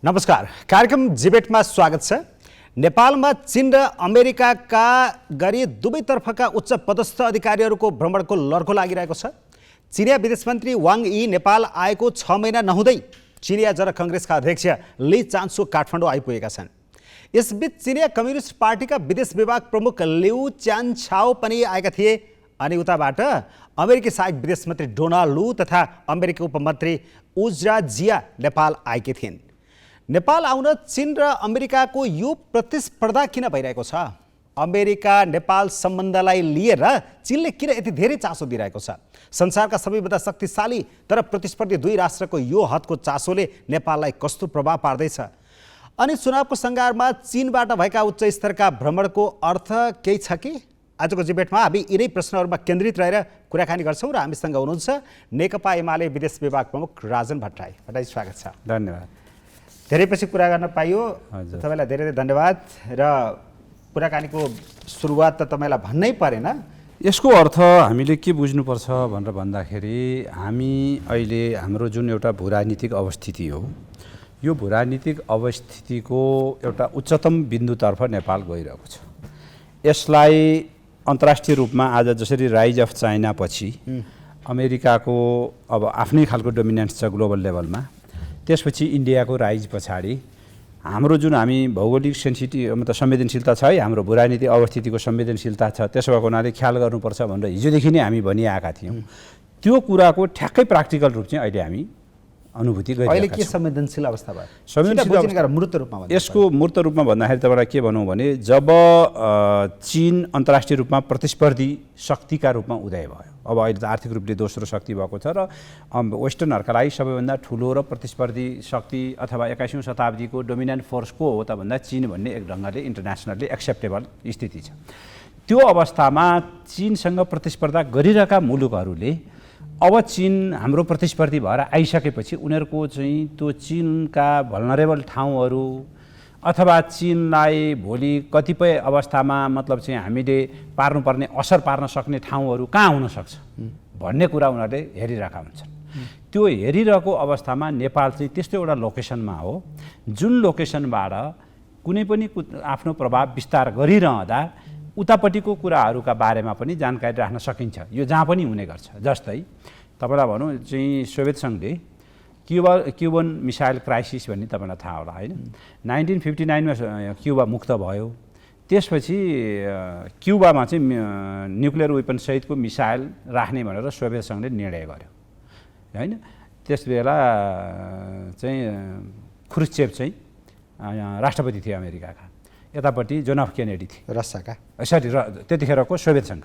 नमस्कार, कार्यक्रम जिबेटमा स्वागत छ। नेपालमा चीन र अमेरिकाका गरी दुवैतर्फका उच्च पदस्थ अधिकारीहरूको भ्रमणको लर्को लागिरहेको छ। चिनिया विदेश मन्त्री वाङ यी नेपाल आएको 6 महिना नहुँदै चिनिया जन कङ्ग्रेसका अध्यक्ष ली चान्सो काठमाडौँ आइपुगेका छन्। यसबीच चिनिया कम्युनिस्ट पार्टीका विदेश विभाग प्रमुख लिउ च्यानछाओ पनि आएका थिए अनि उताबाट अमेरिकी सहायक विदेश मन्त्री डोनाल्ड लू तथा अमेरिकी उपमन्त्री उज्रा जिया नेपाल आएकी थिइन्। नेपाल आउन चीन र अमेरिकाको यो प्रतिस्पर्धा किन भइरहेको छ? अमेरिका नेपाल सम्बन्धलाई लिएर चीनले किन यति धेरै चासो दिइरहेको छ? संसारका सबैभन्दा शक्तिशाली तर प्रतिस्पर्धी दुई राष्ट्रको यो हदको चासोले नेपाललाई कस्तो प्रभाव पार्दैछ? अनि चुनावको सङ्घारमा चीनबाट भएका उच्च स्तरका भ्रमणको अर्थ केही छ कि? आजको डिबेटमा हामी यिनै प्रश्नहरूमा केन्द्रित रहेर कुराकानी गर्छौँ र हामीसँग हुनुहुन्छ नेकपा एमाले विदेश विभाग प्रमुख राजन भट्टराई। भट्टराई, स्वागत छ। धन्यवाद। धेरै पछि कुरा गर्न पाइयो, तपाईँलाई धेरै धेरै धन्यवाद। र कुराकानीको सुरुवात त तपाईँलाई भन्नै परेन। यसको अर्थ हामीले के बुझ्नुपर्छ भनेर भन्दाखेरि हामी अहिले हाम्रो जुन एउटा भूराजनीतिक अवस्थिति हो, यो भूराजनीतिक अवस्थितिको एउटा उच्चतम बिन्दुतर्फ नेपाल गइरहेको छ। यसलाई अन्तर्राष्ट्रिय रूपमा आज जसरी राइज अफ चाइना पछि अमेरिकाको अब आफ्नै खालको डोमिनेन्स छ ग्लोबल लेभलमा, त्यसपछि इन्डियाको राइज पछाडि हाम्रो जुन हामी भौगोलिक मतलब संवेदनशीलता छ है, हाम्रो भूराजनीतिक अवस्थितिको संवेदनशीलता छ, त्यसो भएको हुनाले ख्याल गर्नुपर्छ भनेर हिजोदेखि नै हामी भनिआएका थियौँ। त्यो कुराको ठ्याक्कै प्र्याक्टिकल रूप चाहिँ अहिले हामी अनुभूति गरिरहेका छौँ। अहिले के संवेदनशील अवस्था भयो? संवेदनशील मूर्त रूपमा यसको मूर्त रूपमा भन्दाखेरि तपाईँलाई के भनौँ भने जब चीन अन्तर्राष्ट्रिय रूपमा प्रतिस्पर्धी शक्तिका रूपमा उदय भयो, अब अहिले त आर्थिक रूपले दोस्रो शक्ति भएको छ र वेस्टर्नहरूका लागि सबैभन्दा ठुलो र प्रतिस्पर्धी शक्ति अथवा 21औं शताब्दीको डोमिनेन्ट फोर्स को हो त भन्दा चीन भन्ने एक ढङ्गले इन्टरनेसनल्ली एक्सेप्टेबल स्थिति छ। त्यो अवस्थामा चीनसँग प्रतिस्पर्धा गरिरहेका मुलुकहरूले अब चीन हाम्रो प्रतिस्पर्धी भएर आइसकेपछि उनीहरूको चाहिँ त्यो चीनका भल्नरेबल ठाउँहरू अथवा चीनलाई भोलि कतिपय अवस्थामा मतलब चाहिँ हामीले पार्नुपर्ने असर पार्न सक्ने ठाउँहरू कहाँ हुनसक्छ भन्ने कुरा उनीहरूले हेरिरहेका हुन्छन्। त्यो हेरिरहेको अवस्थामा नेपाल चाहिँ त्यस्तो एउटा लोकेसनमा हो जुन लोकेसनबाट कुनै पनि आफ्नो प्रभाव विस्तार गरिरहँदा उतापट्टिको कुराहरूका बारेमा पनि जानकारी राख्न सकिन्छ। यो जहाँ पनि हुने गर्छ। जस्तै तपाईँलाई भनौँ चाहिँ सोभियत सङ्घले क्युबन मिसाइल क्राइसिस भन्ने तपाईँलाई थाहा होला होइन, 1959मा क्युबा मुक्त भयो। त्यसपछि क्युबामा चाहिँ न्युक्लियर वेपन सहितको मिसाइल राख्ने भनेर सोभियत सङ्घले निर्णय गर्यो होइन। त्यस बेला चाहिँ ख्रुश्चेभ चाहिँ राष्ट्रपति थिए अमेरिकाका, यतापट्टि जोन एफ केनेडी थिए रसियाका, सरी त्यतिखेरको सोभियत सङ्घ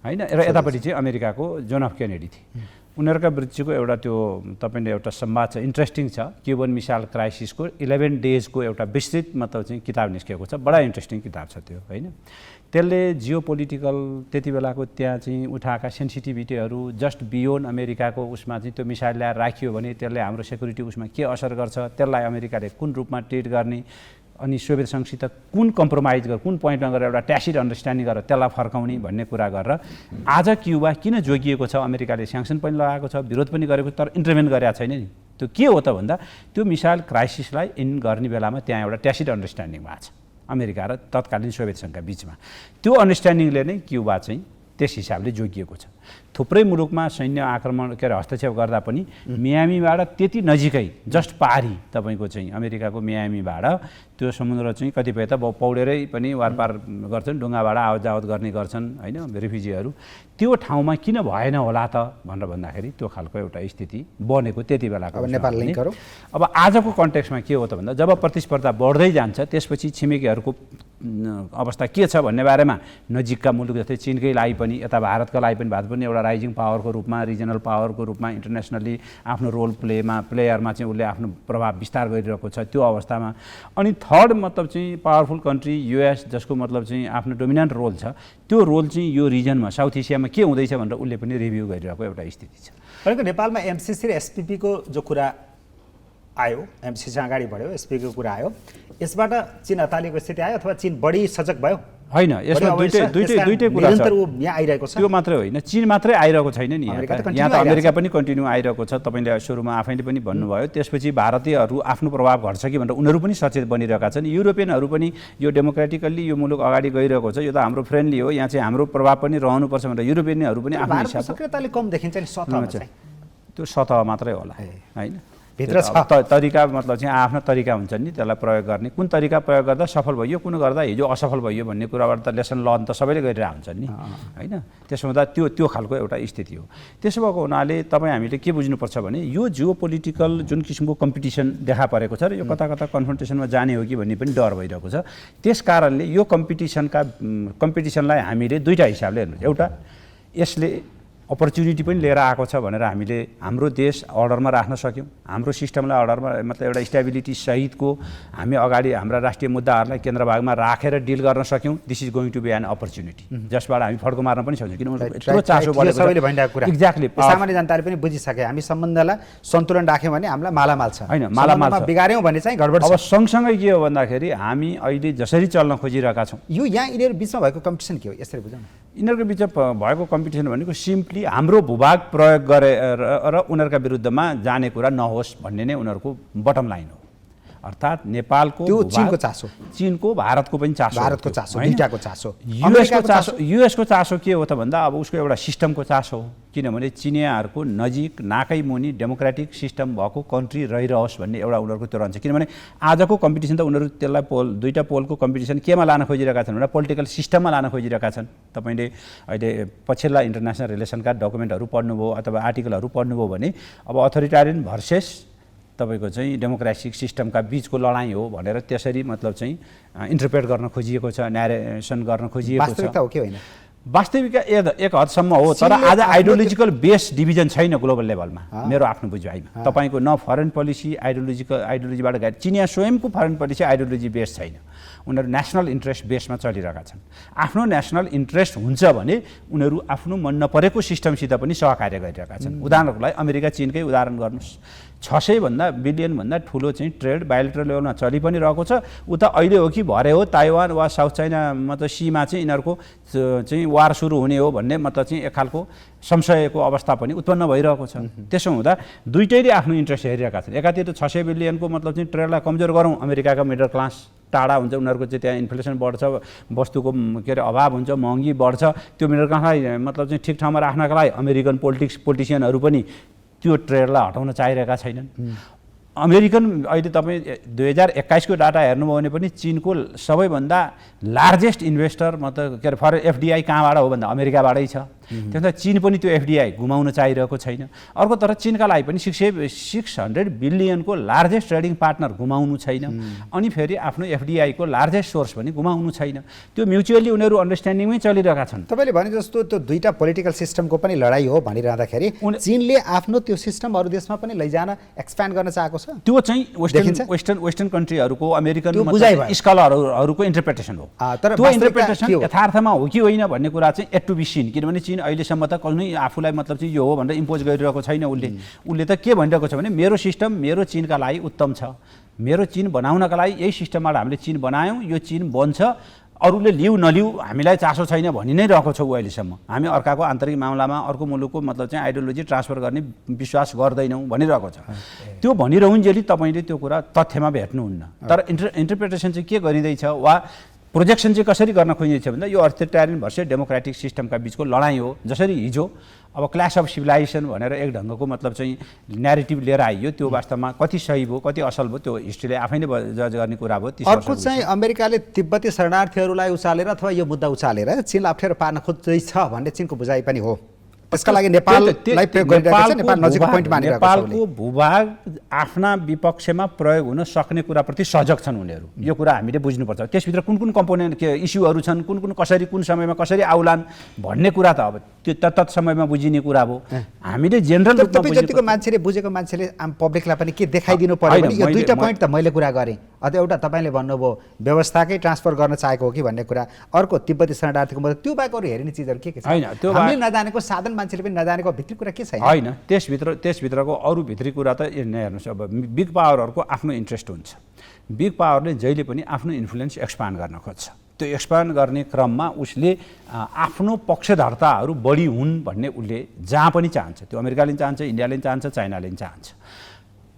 होइन, र यतापट्टि चाहिँ अमेरिकाको जोन एफ केनेडी थिए। उनीहरूका बिचको एउटा त्यो तपाईँले एउटा संवाद छ, इन्ट्रेस्टिङ छ। क्युबन मिसाइल क्राइसिसको 11 डेजको एउटा विस्तृत मतलब चाहिँ किताब निस्केको छ, बडा इन्ट्रेस्टिङ किताब छ त्यो होइन। त्यसले जियो पोलिटिकल त्यति बेलाको त्यहाँ चाहिँ उठाएका सेन्सिटिभिटीहरू जस्ट बियोन्ड अमेरिकाको उसमा चाहिँ त्यो मिसाइल ल्याएर राखियो भने त्यसले हाम्रो सेक्युरिटी उसमा के असर गर्छ, त्यसलाई अमेरिकाले कुन रूपमा ट्रिट गर्ने, अनि सोभियत सङ्घसित कुन कम्प्रोमाइज गरेर कुन पोइन्टमा गएर एउटा ट्यासिड अन्डरस्ट्यान्डिङ गरेर त्यसलाई फर्काउने भन्ने कुरा गरेर आज क्युबा किन जोगिएको छ, अमेरिकाले स्याङ्सन पनि लगाएको छ, विरोध पनि गरेको, तर इन्टरभेन गरेका छैन नि। त्यो के हो त भन्दा त्यो मिसाइल क्राइसिसलाई इन गर्ने बेलामा त्यहाँ एउटा ट्यासिड अन्डरस्ट्यान्डिङ भएको छ अमेरिका र तत्कालीन सोभियत सङ्घका बिचमा। त्यो अन्डरस्ट्यान्डिङले नै क्युबा चाहिँ त्यस हिसाबले जोगिएको छ। थुप्रै मुलुकमा सैन्य आक्रमण हस्तक्षेप गर्दा पनि मियामीबाट त्यति नजिकै जस्ट पारी तपाईँको चाहिँ अमेरिकाको मियामीबाट त्यो समुद्र चाहिँ कतिपय त पौडेरै पनि वारपार गर्छन्, ढुङ्गाबाट आवत जावत गर्ने गर्छन् होइन रिफ्युजीहरू। त्यो ठाउँमा किन भएन होला त भनेर भन्दाखेरि त्यो खालको एउटा स्थिति बनेको त्यति बेलाको। नेपाल लिङ्क गरौँ। अब आजको कन्टेक्स्टमा के हो त भन्दा जब प्रतिस्पर्धा बढ्दै जान्छ त्यसपछि छिमेकीहरूको अवस्था के छ भन्ने बारेमा नजिकका मुलुक जस्तै चीनकै लागि पनि यता भारतका लागि पनि भारत पनि एउटा राइजिङ पावरको रूपमा रिजनल पावरको रूपमा इन्टरनेसनली आफ्नो रोल प्लेयरमा चाहिँ उसले आफ्नो प्रभाव विस्तार गरिरहेको छ। त्यो अवस्थामा अनि थर्ड मतलब चाहिँ पावरफुल कन्ट्री युएस जसको मतलब चाहिँ आफ्नो डोमिनेन्ट रोल छ, त्यो रोल चाहिँ यो रिजनमा साउथ एसियामा के हुँदैछ भनेर उसले पनि रिभ्यू गरिरहेको एउटा स्थिति छ। भनेको नेपालमा एमसिसी र एसपिपीको जो कुरा आयो, एमसिसी अगाडि बढ्यो, एसपिपीको कुरा आयो, यसबाट चीन अतालिएको स्थिति आयो अथवा चीन बढी सजग भयो होइन, यसमा दुईटै कुरा छ। निरन्तर ऊ यहाँ आइरहेको छ। त्यो मात्रै होइन, चीन मात्रै आइरहेको छैन नि, अमेरिका त यहाँ त अमेरिका पनि कन्टिन्यू आइरहेको छ। तपाईँले सुरुमा आफैले पनि भन्नुभयो। त्यसपछि भारतीयहरू आफ्नो प्रभाव घट्छ कि भनेर उनीहरू पनि सचेत बनिरहेका छन्। युरोपियनहरू पनि यो डेमोक्रेटिकल्ली यो मुलुक अगाडि गइरहेको छ, यो त हाम्रो फ्रेन्डली हो, यहाँ चाहिँ हाम्रो प्रभाव पनि रहनुपर्छ भनेर युरोपियनहरू पनि आफ्नो हिसाबले सक्रियताले कम देखिन्छ नि सतहमा चाहिँ। त्यो सतह मात्रै होला होइन, भित्र छ तरिका मतलब चाहिँ आफ्ना तरिका हुन्छ नि त्यसलाई प्रयोग गर्ने। कुन तरिका प्रयोग गर्दा सफल भयो, कुन गर्दा हिजो असफल भयो भन्ने कुराबाट त लेसन लर्न त सबैले गरिरहेको हुन्छन् नि होइन। त्यसो हुँदा त्यो खालको एउटा स्थिति हो। त्यसो भएको हुनाले तपाईँ हामीले के बुझ्नुपर्छ भने यो जियो पोलिटिकल जुन किसिमको कम्पिटिसन देखा परेको छ र यो कता कता कन्फ्रन्टेसनमा जाने हो कि भन्ने पनि डर भइरहेको छ। त्यस कारणले यो कम्पिटिसनलाई हामीले दुईवटा हिसाबले हेर्नु। एउटा, यसले अपर्च्युनिटी पनि लिएर आएको छ भनेर हामीले हाम्रो देश अर्डरमा राख्न सक्यौँ, हाम्रो सिस्टमलाई अर्डरमा मतलब एउटा स्टेबिलिटी सहितको हामी अगाडि हाम्रा राष्ट्रिय मुद्दाहरूलाई केन्द्रभागमा राखेर डिल गर्न सक्यौँ। This is going to be an opportunity जसबाट हामी फड्को मार्न पनि सक्छौँ, किनभने यत्रो चासो बढेको सबैले भनिरहेको कुरा एक्ज्याक्टली सामान्य जनताले पनि बुझिसके। हामी सम्बन्धलाई सन्तुलन राख्यौँ भने हामीलाई मालामाल छ, होइन मालामाल छ, बिगाऱ्यौँ भने चाहिँ गडबड छ। अब सँगसँगै के हो भन्दाखेरि हामी अहिले जसरी चल्न खोजिरहेका छौँ, यो यहाँ यिनीहरू बिचमा भएको कम्पिटिसन के हो यसरी बुझौँ न। यिनीहरूको बिचमा भएको कम्पिटिसन भनेको सिम्पली हाम्रो भूभाग प्रयोग गरेर र उनीहरूका विरुद्धमा जाने कुरा नहोस् भन्ने नै उनीहरूको बटम लाइन हो। अर्थात् नेपालको त्यो चीनको चासो, चीनको भारतको पनि चासो, भारतको चासो, दुईटाको चासो। युएसको चासो के हो त भन्दा अब उसको एउटा सिस्टमको चासो हो। किनभने चिनियाहरूको नजिक नाकै मुनि डेमोक्रेटिक सिस्टम भएको कन्ट्री रहिरहोस् भन्ने एउटा उनीहरूको त्यो रहन्छ। किनभने आजको कम्पिटिसन त उनीहरू त्यसलाई दुईटा पोलको कम्पिटिसन केमा लान खोजिरहेका छन् भने पोलिटिकल सिस्टममा लान खोजिरहेका छन्। तपाईँले अहिले पछिल्ला इन्टरनेसनल रिलेसनका डकुमेन्टहरू पढ्नुभयो अथवा आर्टिकलहरू पढ्नुभयो भने अब अथोरिटारियन भर्सेस तपाईँको चाहिँ डेमोक्रेटिक सिस्टमका बिचको लडाइँ हो भनेर त्यसरी मतलब चाहिँ इन्टरप्रेट गर्न खोजिएको छ, न्यारेसन गर्न खोजिएको छ। वास्तविकता हो कि होइन? वास्तविकता एक हदसम्म हो, तर आज आइडियोलोजिकल बेस डिभिजन छैन ग्लोबल लेभलमा मेरो आफ्नो बुझाइमा। तपाईँको न फरेन पोलिसी आइडियोलोजीबाट गाइड, चिनिया स्वयंको फरेन पोलिसी आइडियोलोजी बेस छैन, उनीहरू नेसनल इन्ट्रेस्ट बेसमा चलिरहेका छन्। आफ्नो नेसनल इन्ट्रेस्ट हुन्छ भने उनीहरू आफ्नो मन नपरेको सिस्टमसित पनि सहकार्य गरिरहेका छन्। उदाहरणको लागि अमेरिका चीनकै उदाहरण गर्नुहोस्, 600 बिलियनभन्दा ठुलो चाहिँ ट्रेड बायोलेटरल लेभलमा चलि पनि रहेको छ। उता अहिले हो कि भरे हो ताइवान वा साउथ चाइना मतलब सीमा चाहिँ यिनीहरूको चाहिँ वार सुरु हुने हो भन्ने मतलब चाहिँ एक खालको संशयको अवस्था पनि उत्पन्न भइरहेको छ। त्यसो हुँदा दुईटैले आफ्नो इन्ट्रेस्ट हेरिरहेका छन्। एकातिर 600 बिलियनको मतलब चाहिँ ट्रेडलाई कमजोर गरौँ, अमेरिकाका मिडल क्लास टाढा हुन्छ, उनीहरूको चाहिँ त्यहाँ इन्फ्लेसन बढ्छ, वस्तुको के अरे अभाव हुन्छ, महँगी बढ्छ, त्यो मिडल क्लासलाई मतलब चाहिँ ठिक ठाउँमा राख्नका लागि अमेरिकन पोलिटिसियनहरू पनि त्यो ट्रेडलाई हटाउन चाहिरहेका छैनन्। अमेरिकन अहिले तपाईँ 2021को डाटा हेर्नुभयो भने पनि चीनको सबैभन्दा लार्जेस्ट इन्भेस्टर मतलब के अरे फर एफडिआई कहाँबाट हो भन्दा अमेरिकाबाटै छ। त्यसमा चीन पनि त्यो एफडिआई घुमाउन चाहिरहेको छैन। अर्को तर चीनका लागि पनि 600 बिलियनको लार्जेस्ट ट्रेडिङ पार्टनर घुमाउनु छैन, अनि फेरि आफ्नो एफडिआईको लार्जेस्ट सोर्स पनि घुमाउनु छैन। त्यो म्युचुअली उनीहरू अन्डरस्ट्यान्डिङमै चलिरहेका छन्। तपाईँले भने जस्तो त्यो दुईटा पोलिटिकल सिस्टमको पनि लडाइँ हो भनिरहँदाखेरि चीनले आफ्नो त्यो सिस्टम अरू देशमा पनि लैजान एक्सप्यान्ड गर्न चाहेको छ। त्यो चाहिँ वेस्टर्न कन्ट्रीहरूको अमेरिकन स्कलरहरूको इन्टरप्रिटेसन हो। तर त्यो इन्टरप्रिटेसन यथार्थमा हो कि होइन भन्ने कुरा चाहिँ एट टु बी सिन। किनभने चीन अहिलेसम्म त कुनै आफूलाई मतलब चाहिँ यो हो भनेर इम्पोज गरिरहेको छैन। उसले त के भनिरहेको छ भने मेरो सिस्टम मेरो चीनका लागि उत्तम छ, मेरो चीन बनाउनका लागि यही सिस्टमबाट हामीले चीन बनायौँ, यो चीन बन्छ, अरूले लिउ नलिउ हामीलाई चासो छैन भनि नै रहेको छौँ अहिलेसम्म। हामी अर्काको आन्तरिक मामलामा अर्को मुलुकको मतलब चाहिँ आइडियोलोजी ट्रान्सफर गर्ने विश्वास गर्दैनौँ भनिरहेको छ। त्यो भनिरहुन्जेली तपाईँले त्यो कुरा तथ्यमा भेट्नुहुन्न। तर इन्टरप्रिटेसन चाहिँ के गरिँदैछ वा प्रोजेक्सन चाहिँ कसरी गर्न खोजिँदैछ भन्दा यो अर्थोरिटारियन भर्सेस डेमोक्रेटिक सिस्टमका बिचको लडाइँ हो। जसरी हिजो अब क्लास अफ सिभिलाइजेसन भनेर एक ढङ्गको मतलब चाहिँ न्यारेटिभ लिएर आइयो, त्यो वास्तवमा कति सही भयो कति असल भयो त्यो हिस्ट्रीले आफैले जज गर्ने कुरा भयो। अर्को चाहिँ अमेरिकाले तिब्बती शरणार्थीहरूलाई उचालेर अथवा यो मुद्दा उचालेर चीनलाई अप्ठ्यारो पार्न खोज्दैछ भन्ने चीनको बुझाइ पनि हो। त्यसका लागि नेपाललाई प्रयोग गरिरहेको छ। नेपाल नजिकको पोइन्ट मानिरहेको छ। नेपालको भूभाग आफ्ना विपक्षमा प्रयोग हुन सक्ने कुराप्रति सजग छन् उनीहरू। यो कुरा हामीले बुझ्नुपर्छ। त्यसभित्र कुन कुन कम्पोनेन्ट के इस्युहरू छन्, कुन कुन कसरी कुन समयमा कसरी आउलान् भन्ने कुरा त अब त्यो तत् समयमा बुझिने कुरा हो। हामीले जेनरल रूपमा तपाईँ जतिको मान्छेले बुझेको मान्छेले आम पब्लिकलाई पनि के देखाइदिनु पर्यो भने यो दुईटा पोइन्ट त मैले कुरा गरेँ। अझ एउटा तपाईँले भन्नुभयो व्यवस्थाकै ट्रान्सफर गर्न चाहेको हो कि भन्ने कुरा, अर्को तिब्बती शरणार्थीको मतलब त्यो बाहेक अरू हेर्ने चिजहरू के के छ? हामीले नजानेको साधन मान्छेले पनि नजानेको भित्री कुरा के छैन? होइन, त्यसभित्रको अरू भित्री कुरा त हेर्नुहोस्। अब बिग पावरहरूको आफ्नो इन्ट्रेस्ट हुन्छ। बिग पावरले जहिले पनि आफ्नो इन्फ्लुएन्स एक्सपान्ड गर्न खोज्छ। त्यो एक्सपान्ड गर्ने क्रममा उसले आफ्नो पक्षधर्ताहरू बढी हुन् भन्ने उसले जहाँ पनि चाहन्छ। त्यो अमेरिकाले पनि चाहन्छ, इन्डियाले पनि चाहन्छ, चाइनाले पनि चाहन्छ।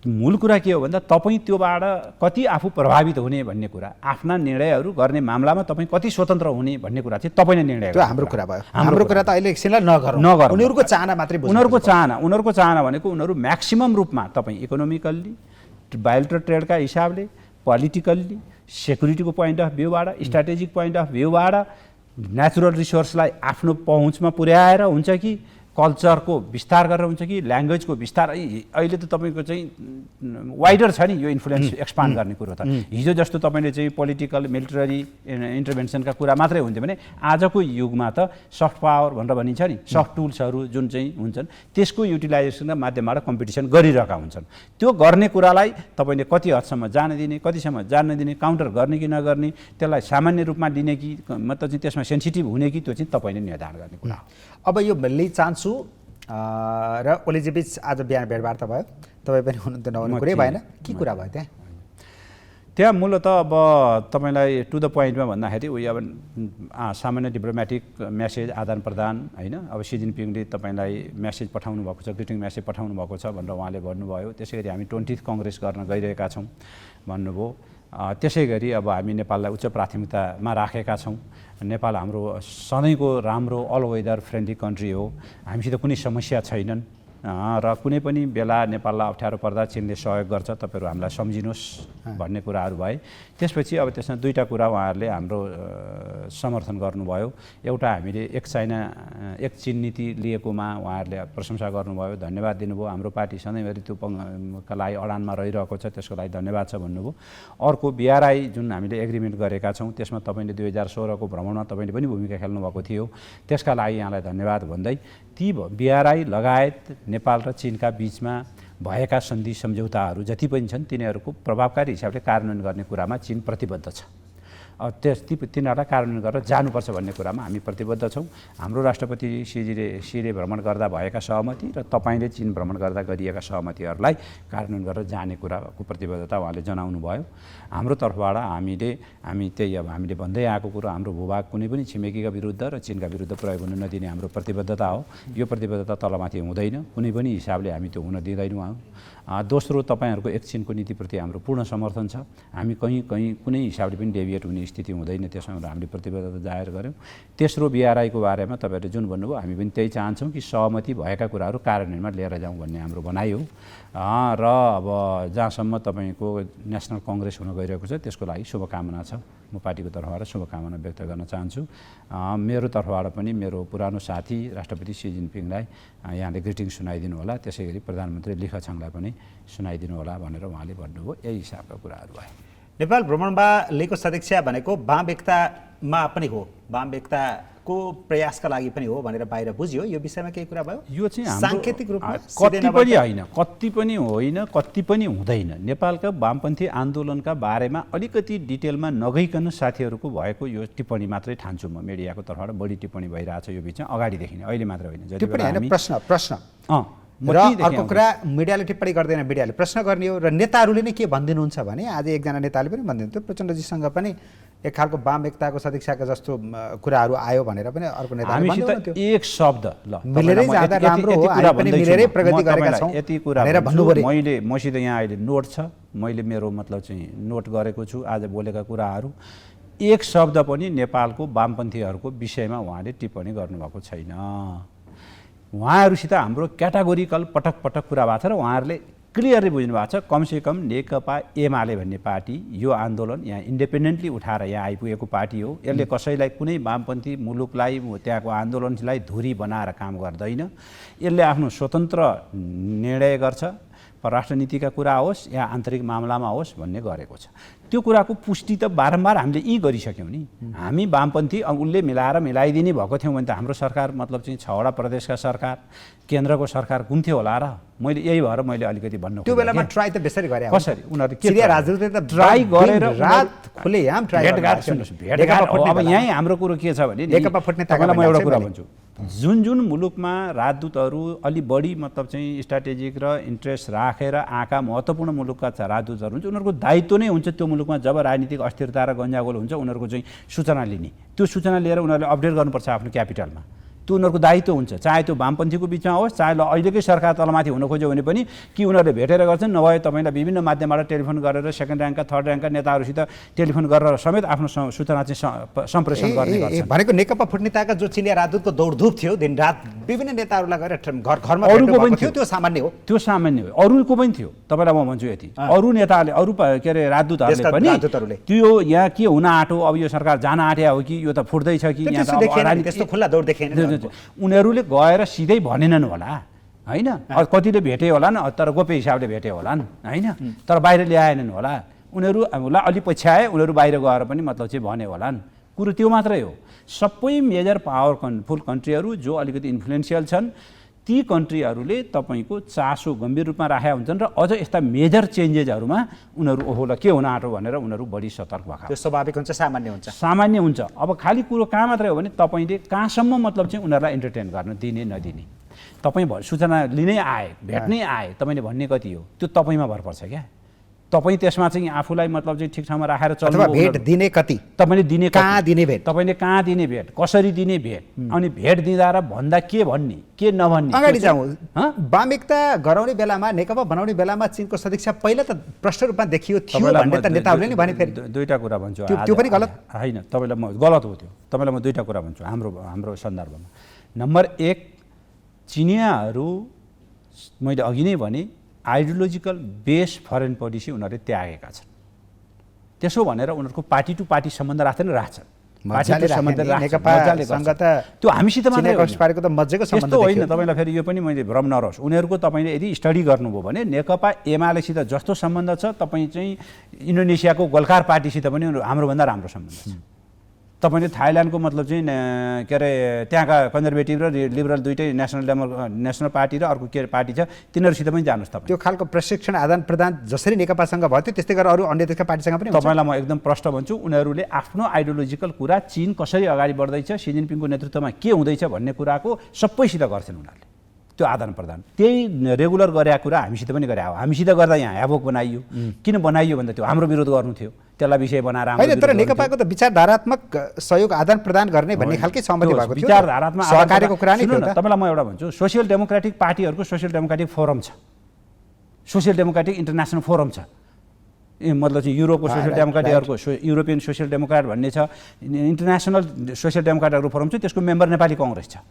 मूल कुरा के हो भन्दा तपाईँ त्योबाट कति आफू प्रभावित हुने भन्ने कुरा, आफ्ना निर्णयहरू गर्ने मामलामा तपाईँ कति स्वतन्त्र हुने भन्ने कुरा चाहिँ तपाईँले निर्णय त्यो हाम्रो कुरा भयो। हाम्रो कुरा त अहिले एकछिनलाई नगरौँ, उनीहरूको चाहना मात्रै बुझ्नु। उनीहरूको चाहना भनेको उनीहरू म्याक्सिमम रूपमा तपाईँ इकोनोमिकल्ली, बायोलेटरल ट्रेडका हिसाबले, पोलिटिकल्ली, सेक्युरिटीको पोइन्ट अफ भ्यूबाट, स्ट्राटेजिक पोइन्ट अफ भ्यूबाट नेचुरल रिसोर्सलाई आफ्नो पहुँचमा पुर्याएर हुन्छ कि कल्चरको विस्तार गरेर हुन्छ कि ल्याङ्ग्वेजको विस्तार। अहिले त तपाईँको चाहिँ वाइडर छ नि यो इन्फ्लुएन्स एक्सपान्ड गर्ने कुरो त। हिजो जस्तो तपाईँले चाहिँ पोलिटिकल मिलिटरी इन्टरभेन्सनका कुरा मात्रै हुन्थ्यो भने आजको युगमा त सफ्ट पावर भनेर भनिन्छ नि, सफ्ट टुल्सहरू जुन चाहिँ हुन्छन् त्यसको युटिलाइजेसनका माध्यमबाट कम्पिटिसन गरिरहेका हुन्छन्। त्यो गर्ने कुरालाई तपाईँले कति हदसम्म जान दिने, कतिसम्म जान नदिने, काउन्टर गर्ने कि नगर्ने, त्यसलाई सामान्य रूपमा लिने कि मतलब चाहिँ त्यसमा सेन्सिटिभ हुने कि त्यो चाहिँ तपाईँले निर्धारण गर्ने कुरा हो। अब यो लिई चान्सु र ओलीजी बीच आज बिहान भेटवार्ता भयो, तपाईँ पनि हुनुहुन्थ्यो, नहुने कुरै भएन, के कुरा भयो त्यहाँ मूलत अब तपाईँलाई टु द पोइन्टमा भन्दाखेरि उयो अब सामान्य डिप्लोमेटिक म्यासेज आदान प्रदान होइन। अब सी जिनपिङले तपाईँलाई म्यासेज पठाउनु भएको छ, ग्रिटिङ म्यासेज पठाउनु भएको छ भनेर उहाँले भन्नुभयो। त्यसै गरी हामी 20th कङ्ग्रेस गर्न गइरहेका छौँ भन्नुभयो। त्यसै गरी अब हामी नेपाललाई उच्च प्राथमिकतामा राखेका छौँ। नेपाल हाम्रो सधैँको राम्रो अल वेदर फ्रेन्डली कन्ट्री हो, हामीसित कुनै समस्या छैनन् र कुनै पनि बेला नेपाललाई अप्ठ्यारो पर्दा चीनले सहयोग गर्छ, तपाईँहरू हामीलाई सम्झिनुहोस् भन्ने कुराहरू भए। त्यसपछि अब त्यसमा दुईवटा कुरा उहाँहरूले हाम्रो समर्थन गर्नुभयो। एउटा हामीले एक चाइना एक चीन नीति लिएकोमा उहाँहरूले प्रशंसा गर्नुभयो, धन्यवाद दिनुभयो। हाम्रो पार्टी सधैँभरि त्यो का लागि अडानमा रहिरहेको छ, त्यसको लागि धन्यवाद छ भन्नुभयो। अर्को BRI जुन हामीले एग्रिमेन्ट गरेका छौँ त्यसमा तपाईँले 2016को भ्रमणमा तपाईँले पनि भूमिका खेल्नुभएको थियो, त्यसका लागि यहाँलाई धन्यवाद भन्दै ती BRI लगायत नेपाल र चीनका बीचमा भएका सन्धि सम्झौताहरू जति पनि छन् तिनीहरूको प्रभावकारी हिसाबले कार्यान्वयन गर्ने कुरामा चीन प्रतिबद्ध छ। तिनीहरूलाई कार्यान्वयन गरेर जानुपर्छ भन्ने कुरामा हामी प्रतिबद्ध छौँ। हाम्रो राष्ट्रपति सीले भ्रमण गर्दा भएका सहमति र तपाईँले चीन भ्रमण गर्दा गरिएका सहमतिहरूलाई कार्यान्वयन गरेर जाने कुराको प्रतिबद्धता उहाँले जनाउनु भयो। हाम्रो तर्फबाट हामी त्यही अब हामीले भन्दै आएको कुरो, हाम्रो भूभाग कुनै पनि छिमेकीका विरुद्ध र चीनका विरुद्ध प्रयोग हुन नदिने हाम्रो प्रतिबद्धता हो। यो प्रतिबद्धता तलमाथि हुँदैन, कुनै पनि हिसाबले हामी त्यो हुन दिँदैनौँ। दोस्रो, तपाईँहरूको एक चीनको नीतिप्रति हाम्रो पूर्ण समर्थन छ। हामी कहीँ कुनै हिसाबले पनि डेभिएट हुने स्थिति हुँदैन, त्यसमा हामीले प्रतिबद्धता जाहेर गऱ्यौँ। तेस्रो, BRI को बारेमा तपाईँहरूले जुन भन्नुभयो हामी पनि त्यही चाहन्छौँ कि सहमति भएका कुराहरू कार्यान्वयनमा लिएर जाउँ भन्ने हाम्रो भनाइ हो। र अब जहाँसम्म तपाईँको नेसनल कङ्ग्रेस हुन गइरहेको छ त्यसको लागि शुभकामना छ। म पार्टीको तर्फबाट शुभकामना व्यक्त गर्न चाहन्छु। मेरो तर्फबाट पनि मेरो पुरानो साथी राष्ट्रपति सी जिनपिङलाई यहाँले ग्रिटिङ सुनाइदिनु होला, त्यसै गरी प्रधानमन्त्री ली खछाङलाई पनि सुनाइदिनु होला भनेर उहाँले भन्नुभयो। यही हिसाबका कुराहरू भए। नेपाल भ्रमणमा लिएको सदिच्छा भनेको वाम एकतामा पनि हो, वाम एकताको प्रयासका लागि पनि हो भनेर बाहिर बुझ्यो। यो विषयमा केही कुरा भयो? यो चाहिँ साङ्केतिक रूपमा कति पनि होइन, कति पनि होइन, कति पनि हुँदैन। नेपालका वामपन्थी आन्दोलनका बारेमा अलिकति डिटेलमा नगइकन साथीहरूको भएको यो टिप्पणी मात्रै ठान्छु म। मिडियाको तर्फबाट बढी टिप्पणी भइरहेछ यो बिचमा, अगाडिदेखि नै, अहिले मात्र होइन। टिप्पणी होइन, प्रश्न र अर्को कुरा, मिडियाले टिप्पणी गर्दैन, मिडियाले प्रश्न गर्ने हो। र नेताहरूले नै के भनिदिनुहुन्छ भने आज एकजना नेताले पनि भनिदिनुहुन्थ्यो प्रचण्डजीसँग पनि एक खालको वाम एकताको सदिच्छाका जस्तो कुराहरू आयो भनेर पनि अर्को नेताले भन्नुहुन्थ्यो। एक शब्द ल मिलेरै जाँदा राम्रो हो, हामी पनि मिलेरै प्रगति गरेका छौँ यति कुरा भन्नुभयो। मसित यहाँ अहिले नोट छ, मैले मेरो मतलब चाहिँ नोट गरेको छु आज बोलेका कुराहरू। एक शब्द पनि नेपालको वामपन्थीहरूको विषयमा उहाँले टिप्पणी गर्नुभएको छैन। उहाँहरूसित हाम्रो क्याटेगोरिकल पटक पटक कुरा भएको छ र उहाँहरूले क्लियरली बुझ्नु भएको छ। कमसेकम नेकपा एमाले भन्ने पार्टी यो आन्दोलन यहाँ इन्डिपेन्डेन्टली उठाएर यहाँ आइपुगेको पार्टी हो। यसले कसैलाई कुनै वामपन्थी मुलुकलाई त्यहाँको आन्दोलनलाई धुरी बनाएर काम गर्दैन। यसले आफ्नो स्वतन्त्र निर्णय गर्छ, परराष्ट्र नीतिका कुरा होस् या आन्तरिक मामलामा होस् भन्ने गरेको छ। त्यो कुराको पुष्टि त बारम्बार हामीले गरिसक्यौँ नि। हामी वामपन्थी उसले मिलाइदिने भएको थियौँ भने त हाम्रो सरकार मतलब चाहिँ 6वटा प्रदेशका सरकार, केन्द्रको सरकार घुम्थ्यो होला र। मैले यही भएर मैले अलिकति भन्नु त्यो बेलामा ट्राई त बेसरी गरे। कसरी उनीहरूले के राजनीति त ट्राई गरेर रात खुलेआम ट्राई भेटघाट। अब यहीँ हाम्रो कुरो के छ भने तपाईँलाई म एउटा कुरा भन्छु, जुन जुन मुलुकमा राजदूतहरू अलि बढी मतलब चाहिँ स्ट्राटेजिक र इन्ट्रेस्ट राखेर आएका महत्त्वपूर्ण मुलुकका राजदूतहरू हुन्छ, उनीहरूको दायित्व नै हुन्छ त्यो मुलुकमा जब राजनीतिक अस्थिरता र गन्जागोल हुन्छ उनीहरूको चाहिँ सूचना लिने, त्यो सूचना लिएर उनीहरूले अपडेट गर्नुपर्छ आफ्नो क्यापिटलमा। त्यो उनीहरूको दायित्व हुन्छ, चाहे त्यो वामपन्थीको बिचमा होस्, चाहे अहिलेकै सरकार तलमाथि हुन खोज्यो भने पनि कि उनीहरूले भेटेर गर्छन्, नभए तपाईँलाई विभिन्न माध्यमबाट टेलिफोन गरेर सेकेन्ड र्याङ्कका थर्ड र्याङ्कका नेताहरूसित टेलिफोन गरेर समेत आफ्नो सूचना चाहिँ सम्प्रेषण गर्ने गर्छन्। भनेको नेकपा फुट्नेताका जो चिनिया राजदूतको दौडधुप थियो दिनरात विभिन्न नेताहरूलाई गएर घरमा अरूको पनि थियो, त्यो सामान्य हो, त्यो सामान्य हो, अरूको पनि थियो। तपाईँलाई म भन्छु यति, अरू नेताले अरू के अरे राजदूतहरूले पनि त्यो यहाँ के हुन आँटो, अब यो सरकार जान आँट्या हो कि यो त फुट्दैछ कि यहाँ त्यस्तो खुल्ला दौड देखेन। उनीहरूले गएर सिधै भनेनन् होला होइन, कतिले भेटे होला न, तर गोप्य हिसाबले भेटे होला होइन, तर बाहिर ल्याएनन् होला। उनीहरूलाई अलि पछ्याए, उनीहरू बाहिर गएर पनि मतलब चाहिँ भने होलान्। कुरो त्यो मात्रै हो। सबै मेजर पावरफुल कन्ट्रीहरू जो अलिकति इन्फ्लुएन्सियल छन् ती कन्ट्रीहरूले तपाईँको चासो गम्भीर रूपमा राखेका हुन्छन् र अझ यस्ता मेजर चेन्जेसहरूमा उनीहरू ओहोला के हुन आँटो भनेर उनीहरू बढी सतर्क भएको। त्यो स्वाभाविक हुन्छ, सामान्य हुन्छ, सामान्य हुन्छ। अब खालि कुरो कहाँ मात्रै हो भने तपाईँले कहाँसम्म मतलब चाहिँ उनीहरूलाई इन्टरटेन गर्न दिने नदिने, तपाईँ सूचना लिनै आए, भेट्नै आए, तपाईँले भन्ने कति हो त्यो तपाईँमा भर पर्छ क्या। तपाईँ त्यसमा चाहिँ आफूलाई मतलब चाहिँ ठिक ठाउँमा राखेर चल्नु, भेट दिने कति, तपाईँले दिने कहाँ दिने भेट, तपाईँले कहाँ दिने भेट, कसरी दिने भेट, अनि भेट दिँदा र भन्दा के भन्ने के नभन्ने। अगाडि जाउँ, वाम एकता गराउने बेलामा नेकपा बनाउने बेलामा चिनको सदिच्छा पहिला त प्रष्ट रूपमा देखियो थियो भन्ने त नेताहरूले नि भने। फेरि दुईवटा कुरा भन्छु, त्यो पनि गलत होइन, तपाईँलाई म गलत हो त्यो, तपाईँलाई म दुईवटा कुरा भन्छु हाम्रो सन्दर्भमा। नम्बर 1, चिनियाहरू मैले अघि नै भने आइडियोलोजिकल बेस फरेन पोलिसी उनीहरूले त्यागेका छन्। त्यसो भनेर उनीहरूको पार्टी टु पार्टी सम्बन्ध राख्छन्, त्यो हामीसित मात्रै त्यस्तो होइन। तपाईँलाई फेरि यो पनि मैले भ्रम नरहोस्, उनीहरूको तपाईँले यदि स्टडी गर्नुभयो भने नेकपा एमालेसित जस्तो सम्बन्ध छ तपाईँ चाहिँ इन्डोनेसियाको गोल्खार पार्टीसित पनि हाम्रोभन्दा राम्रो सम्बन्ध छ। तपाईँले थाइल्यान्डको मतलब चाहिँ के अरे त्यहाँका कन्जर्भेटिभ र लिबरल दुइटै नेसनल पार्टी र अर्को के पार्टी छ तिनीहरूसित पनि जानुहोस् तपाईँ। त्यो खालको प्रशिक्षण आदान प्रदान जसरी नेकपासँग भयो थियो त्यस्तै गरेर अरू अन्य देशका पार्टीसँग पनि तपाईँलाई म एकदम प्रश्न भन्छु, उनीहरूले आफ्नो आइडियोलोजिकल कुरा चीन कसरी अगाडि बढ्दैछ, सी जिनपिङको नेतृत्वमा के हुँदैछ भन्ने कुराको सबैसित गर्छन् उनीहरूले त्यो आदान प्रदान। त्यही रेगुलर गरेका कुरा हामीसित पनि गरे हो। हामीसित गर्दा यहाँ ह्याभोक बनाइयो, किन बनाइयो भन्दा त्यो हाम्रो विरोध गर्नु थियो, त्यसलाई विषय बनाएर होइन। तर नेकपाको त विचारधारात्मक सहयोग आदान प्रदान गर्ने भन्ने खालकै सहमति भएको थियो, विचारधारात्मक सहकार्यको कुरा नै थियो। तपाईँलाई म एउटा भन्छु, सोसियल डेमोक्रेटिक पार्टीहरूको सोसियल डेमोक्रेटिक फोरम छ, सोसियल डेमोक्रेटिक इन्टरनेसनल फोरम छ, मतलब चाहिँ युरोपको सोसियल डेमोक्रेटहरूको युरोपियन सोसियल डेमोक्रेट भन्ने छ, इन्टरनेसनल सोसियल डेमोक्रेटहरूको फोरम छ, त्यसको मेम्बर नेपाली कङ्ग्रेस छ।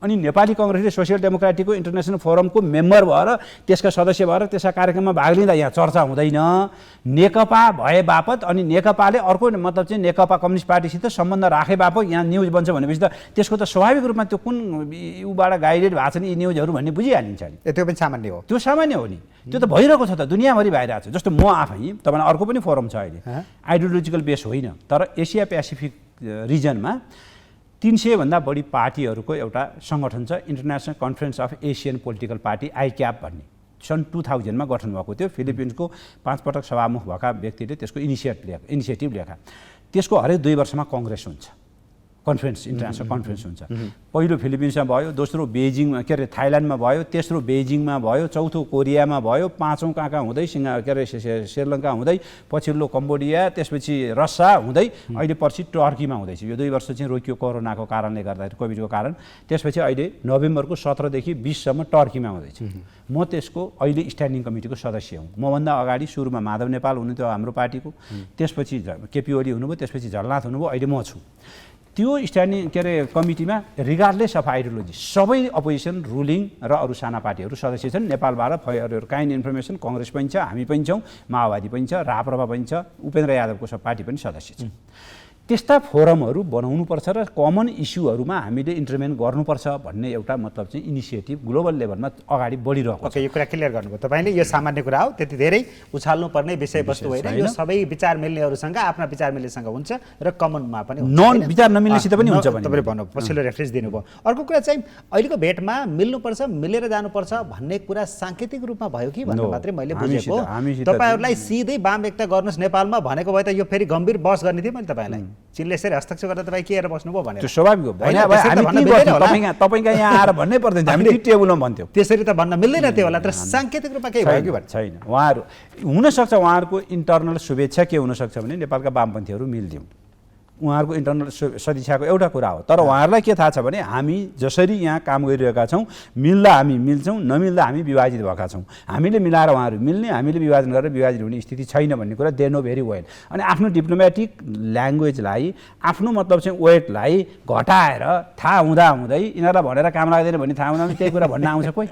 अनि नेपाली कङ्ग्रेसले सोसियल डेमोक्रेटिकको इन्टरनेसनल फोरमको मेम्बर भएर त्यसका सदस्य भएर त्यसका कार्यक्रममा भाग लिँदा यहाँ चर्चा हुँदैन। नेकपा भए बापत अनि नेकपाले अर्को मतलब चाहिँ नेकपा कम्युनिस्ट पार्टीसित सम्बन्ध राखे बापत यहाँ न्युज बन्छ भनेपछि त त्यसको त स्वाभाविक रूपमा त्यो कुन उबाट गाइडेड भएको छ नि यी न्युजहरू भन्ने बुझिहालिन्छ नि। त्यो पनि सामान्य हो, त्यो सामान्य हो नि, त्यो त भइरहेको छ त, दुनियाँभरि भइरहेको छ। जस्तो म आफै तपाईँलाई अर्को पनि फोरम छ अहिले, आइडियोलोजिकल बेस होइन, तर एसिया पेसिफिक रिजनमा 300 भन्दा बढी पार्टीहरूको एउटा सङ्गठन छ, international conference of Asian political party ICAPP भन्ने, सन् 2000 मा गठन भएको थियो। फिलिपिन्सको 5 पटक सभामुख भएका व्यक्तिले त्यसको इनिसिएटिभ लिएका। त्यसको हरेक 2 वर्षमा कङ्ग्रेस हुन्छ, कन्फरेन्स इन्टरनेसनल कन्फरेन्स हुन्छ। पहिलो फिलिपिन्समा भयो, दोस्रो बेजिङमा के अरे थाइल्यान्डमा भयो, तेस्रो बेजिङमा भयो, चौथो कोरियामा भयो, पाँचौँ कहाँ हुँदै के अरे श्रीलङ्का हुँदै, पछिल्लो कम्बोडिया, त्यसपछि रसिया हुँदै अहिले पछि टर्कीमा हुँदैछ। यो 2 वर्ष चाहिँ रोकियो कोरोनाको कारणले गर्दाखेरि, कोभिडको कारण। त्यसपछि अहिले नोभेम्बरको 17 देखि 20 सम्म टर्कीमा हुँदैछ। म त्यसको अहिले स्ट्यान्डिङ कमिटीको सदस्य हुँ। मभन्दा अगाडि सुरुमा माधव नेपाल हुनुहुन्थ्यो हाम्रो पार्टीको, त्यसपछि केपी ओली हुनुभयो, त्यसपछि झलनाथ हुनुभयो, अहिले म छु। त्यो स्ट्यान्डिङ के अरे कमिटीमा रिगार्डलेस अफ आइडियोलोजी सबै अपोजिसन, रुलिङ र अरू साना पार्टीहरू सदस्य छन्। नेपालबाट फर काइन्ड इन्फर्मेसन कङ्ग्रेस पनि छ, हामी पनि छौँ, माओवादी पनि छ, राप्रपा पनि छ, उपेन्द्र यादवको सब पार्टी पनि सदस्य छ। त्यस्ता फोरमहरू बनाउनुपर्छ र कमन इस्युहरूमा हामीले इन्टरभेन गर्नुपर्छ भन्ने एउटा मतलब चाहिँ इनिसिएटिभ ग्लोबल लेभलमा अगाडि बढिरहेको छ। ओके, यो कुरा क्लियर गर्नुभयो तपाईँले। यो सामान्य कुरा हो, त्यति धेरै उछाल्नुपर्ने विषयवस्तु होइन। यो सबै विचार मिल्नेहरूसँग आफ्ना विचार मिल्नेसँग हुन्छ र कमनमा पनि हुन्छ, नन विचार नमिल्नेसित पनि हुन्छ भने तपाईँले भन्नु पछिल्लो रेफरेन्स दिनुभयो। अर्को कुरा चाहिँ अहिलेको भेटमा मिल्नुपर्छ, मिलेर जानुपर्छ भन्ने कुरा साङ्केतिक रूपमा भयो कि भन्नु मात्रै मैले बुझेको। तपाईँहरूलाई सिधै वाम एकता गर्नुहोस् नेपालमा भनेको भए त यो फेरि गम्भीर बहस गर्ने थियो मैले तपाईँलाई। चीनले यसरी हस्तक्षेप गर्दा तपाईँ के हेरेर बस्नुभयो भनेर त्यो स्वाभाविक हो। होइन, भने त्यसरी त हामी भन्न के मिल्दैन बस्छौँ? होला। तपाईँ कहाँ यहाँ आएर भन्नै पर्दैन, हामी टी टेबलमा भन्थ्यौँ। त्यसरी त भन्न मिल्दैन थियो होला, तर साङ्केतिक रूपमा केही भयो कि भने छैन। उहाँहरू हुनसक्छ उहाँहरूको इन्टरनल शुभेच्छा के हुनसक्छ भने नेपालका वामपन्थीहरू मिल्दिउँ, उहाँहरूको इन्टरनल सदिच्छाको एउटा कुरा हो। तर उहाँहरूलाई के थाहा छ भने हामी जसरी यहाँ काम गरिरहेका छौँ, मिल्दा हामी मिल्छौँ, नमिल्दा हामी विभाजित भएका छौँ। हामीले मिलाएर उहाँहरू मिल्ने, हामीले विभाजन गरेर विभाजित हुने स्थिति छैन भन्ने कुरा दे नो भेरी वेल। अनि आफ्नो डिप्लोमेटिक ल्याङ्ग्वेजलाई, आफ्नो मतलब चाहिँ वेटलाई घटाएर थाहा हुँदै यिनीहरूलाई भनेर काम लाग्दैन भन्ने थाहा हुँदा त्यही कुरा भन्न आउँछ कोही।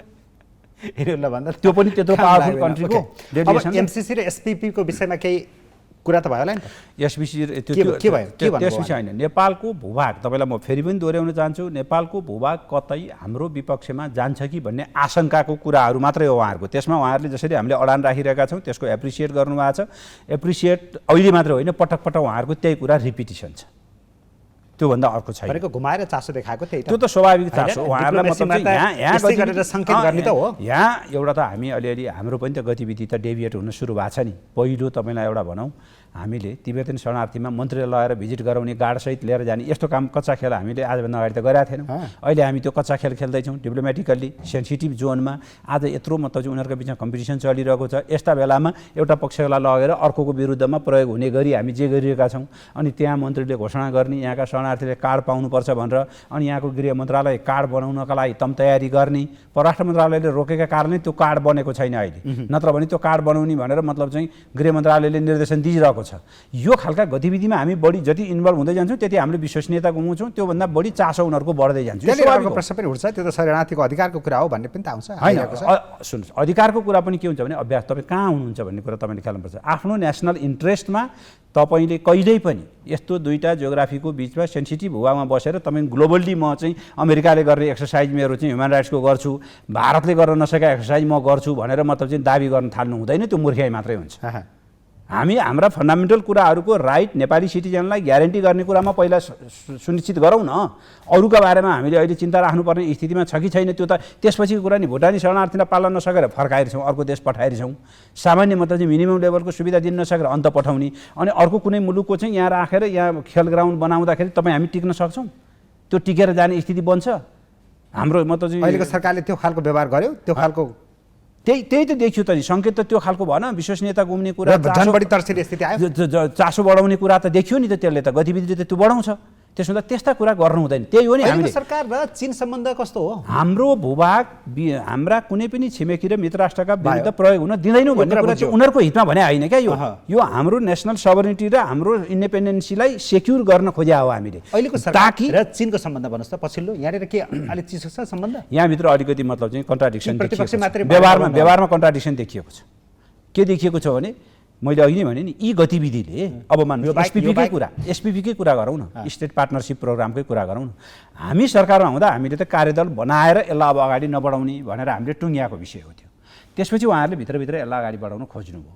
यिनीहरूलाई भन्दा त्यो पनि त्यत्रो पावरफुल कन्ट्रीको डेलिगेसन। एमसिसी र एसपिपीको विषयमा केही कुरा त भयो होला नि? यसपछि के भयो? त्यसपछि होइन, नेपालको भूभाग, तपाईँलाई म फेरि पनि दोहोऱ्याउन चाहन्छु, नेपालको भूभाग कतै हाम्रो विपक्षमा जान्छ कि भन्ने आशंकाको कुराहरू मात्रै हो उहाँहरूको। त्यसमा उहाँहरूले जसरी हामीले अडान राखिरहेका छौँ त्यसको एप्रिसिएट गर्नुभएको छ। एप्रिसिएट अहिले मात्र होइन, पटक पटक उहाँहरूको त्यही कुरा रिपिटिसन छ, त्योभन्दा अर्को छैन। भनेको घुमाएर चासो देखाएको त्यही त्यो त स्वाभाविक चासो उहाँहरूलाई मतलब चाहिँ गरेर सङ्केत गर्ने त हो। यहाँ एउटा त हामी अलिअलि हाम्रो पनि त गतिविधि त डेभिएट हुन सुरु भएको छ नि। पहिलो तपाईँलाई एउटा भनौँ, हामीले तिब्बतन शरणार्थीमा मन्त्रीलाई लगेर भिजिट गराउने, गार्डसहित लिएर जाने यस्तो काम कच्चा खेल हामीले आजभन्दा अगाडि त गरेका थिएनौँ। अहिले हामी त्यो कच्चा खेल खेल्दैछौँ डिप्लोमेटिकल्ली सेन्सिटिभ जोनमा। आज यत्रो मतलब चाहिँ उनीहरूको बिचमा कम्पिटिसन चलिरहेको छ। यस्ता बेलामा एउटा पक्षलाई लगेर अर्कोको विरुद्धमा प्रयोग हुने गरी हामी जे गरिरहेका छौँ, अनि त्यहाँ मन्त्रीले घोषणा गर्ने यहाँका शरणार्थीले कार्ड पाउनुपर्छ भनेर, अनि यहाँको गृह मन्त्रालय कार्ड बनाउनका लागि तम तयारी गर्ने, परराष्ट्र मन्त्रालयले रोकेका कारणले त्यो कार्ड बनेको छैन अहिले। नत्र भने त्यो कार्ड बनाउने भनेर मतलब चाहिँ गृह मन्त्रालयले निर्देशन दिइरहेको छ। यो खालका गतिविधिमा हामी बढी जति इन्भल्भ हुँदै जान्छौँ त्यति हामीले विश्वसनीयता गुमाउँछौँ, त्योभन्दा बढी चासो उनीहरूको बढ्दै जान्छ। त्यसले प्रश्न पनि उठ्छ, त्यो त शरणार्थीको अधिकारको कुरा हो भन्ने पनि त आउँछ। होइन, सुन्नुहोस्, अधिकारको कुरा पनि के हुन्छ भने अभ्यास तपाईँ कहाँ हुनुहुन्छ भन्ने कुरा तपाईँले खेल्नुपर्छ। आफ्नो नेसनल इन्ट्रेस्टमा तपाईँले कहिल्यै पनि यस्तो दुईवटा जियोग्राफीको बिचमा सेन्सिटिभ भूभागमा बसेर तपाईँ ग्लोबल्ली म चाहिँ अमेरिकाले गर्ने एक्सर्साइज मेरो चाहिँ ह्युमन राइट्सको गर्छु, भारतले गर्न नसकेका एक्सर्साइज म गर्छु भनेर मतलब चाहिँ दाबी गर्न थाल्नु हुँदैन। त्यो मूर्खाइ मात्रै हुन्छ। हामी हाम्रा फन्डामेन्टल कुराहरूको राइट नेपाली सिटिजनलाई ग्यारेन्टी गर्ने कुरामा पहिला सुनिश्चित गरौँ न। अरूका बारेमा हामीले अहिले चिन्ता राख्नुपर्ने स्थितिमा छ कि छैन त्यो त त्यसपछिको कुरा नि। भुटानी शरणार्थीलाई पाल्न नसकेर फर्काइरहेछौँ, अर्को देश पठाइरहेछौँ। सामान्य मतलब चाहिँ मिनिमम लेभलको सुविधा दिन नसकेर अन्त पठाउने, अनि अर्को कुनै मुलुकको चाहिँ यहाँ राखेर यहाँ खेल ग्राउन्ड बनाउँदाखेरि तपाईँ हामी टिक्न सक्छौँ? त्यो टिकेर जाने स्थिति बन्छ हाम्रो मतलब चाहिँ। अहिलेको सरकारले त्यो खालको व्यवहार गर्यो, त्यो खालको त्यही त देखियो त नि। सङ्केत त त्यो खालको भएन, विश्वसनीयता गुम्ने कुरा, झन् बढी तर्सिने स्थिति आयो। चासो बढाउने कुरा त देखियो नि त, त्यसले त गतिविधि त त्यो बढाउँछ। त्यसो त त्यस्ता कुरा गर्नु हुँदैन। त्यही हो नि हामीले सरकार र चीन सम्बन्ध कस्तो हो? हाम्रो भूभाग हाम्रा कुनै पनि छिमेकी र मित्र राष्ट्रका विरुद्ध प्रयोग हुन दिँदैनौँ भन्ने कुरा चाहिँ उनीहरूको हितमा भने होइन क्या। यो हाम्रो नेसनल सबर्निटी र हाम्रो इन्डिपेन्डेन्सीलाई सेक्युर गर्न खोज्या हो हामीले। अहिलेको सरकार र चीनको सम्बन्ध भन्नुहोस् त पछिल्लो यहाँनिर के अलिक चिसो छ सम्बन्ध? यहाँभित्र अलिकति मतलब चाहिँ कन्ट्राडिक्सन मात्रै व्यवहारमा कन्ट्राडिक्सन देखिएको छ। के देखिएको छ भने मैले अघि नै भने नि, यी गतिविधिले अब मान्नु एसपिपीकै कुरा गरौँ न, स्टेट पार्टनरसिप प्रोग्रामकै कुरा गरौँ न। हामी सरकारमा हुँदा हामीले त कार्यदल बनाएर यसलाई अब अगाडि नबढाउने भनेर हामीले टुङ्ग्याएको विषय हो त्यो। त्यसपछि उहाँहरूले भित्रभित्र यसलाई अगाडि बढाउन खोज्नुभयो।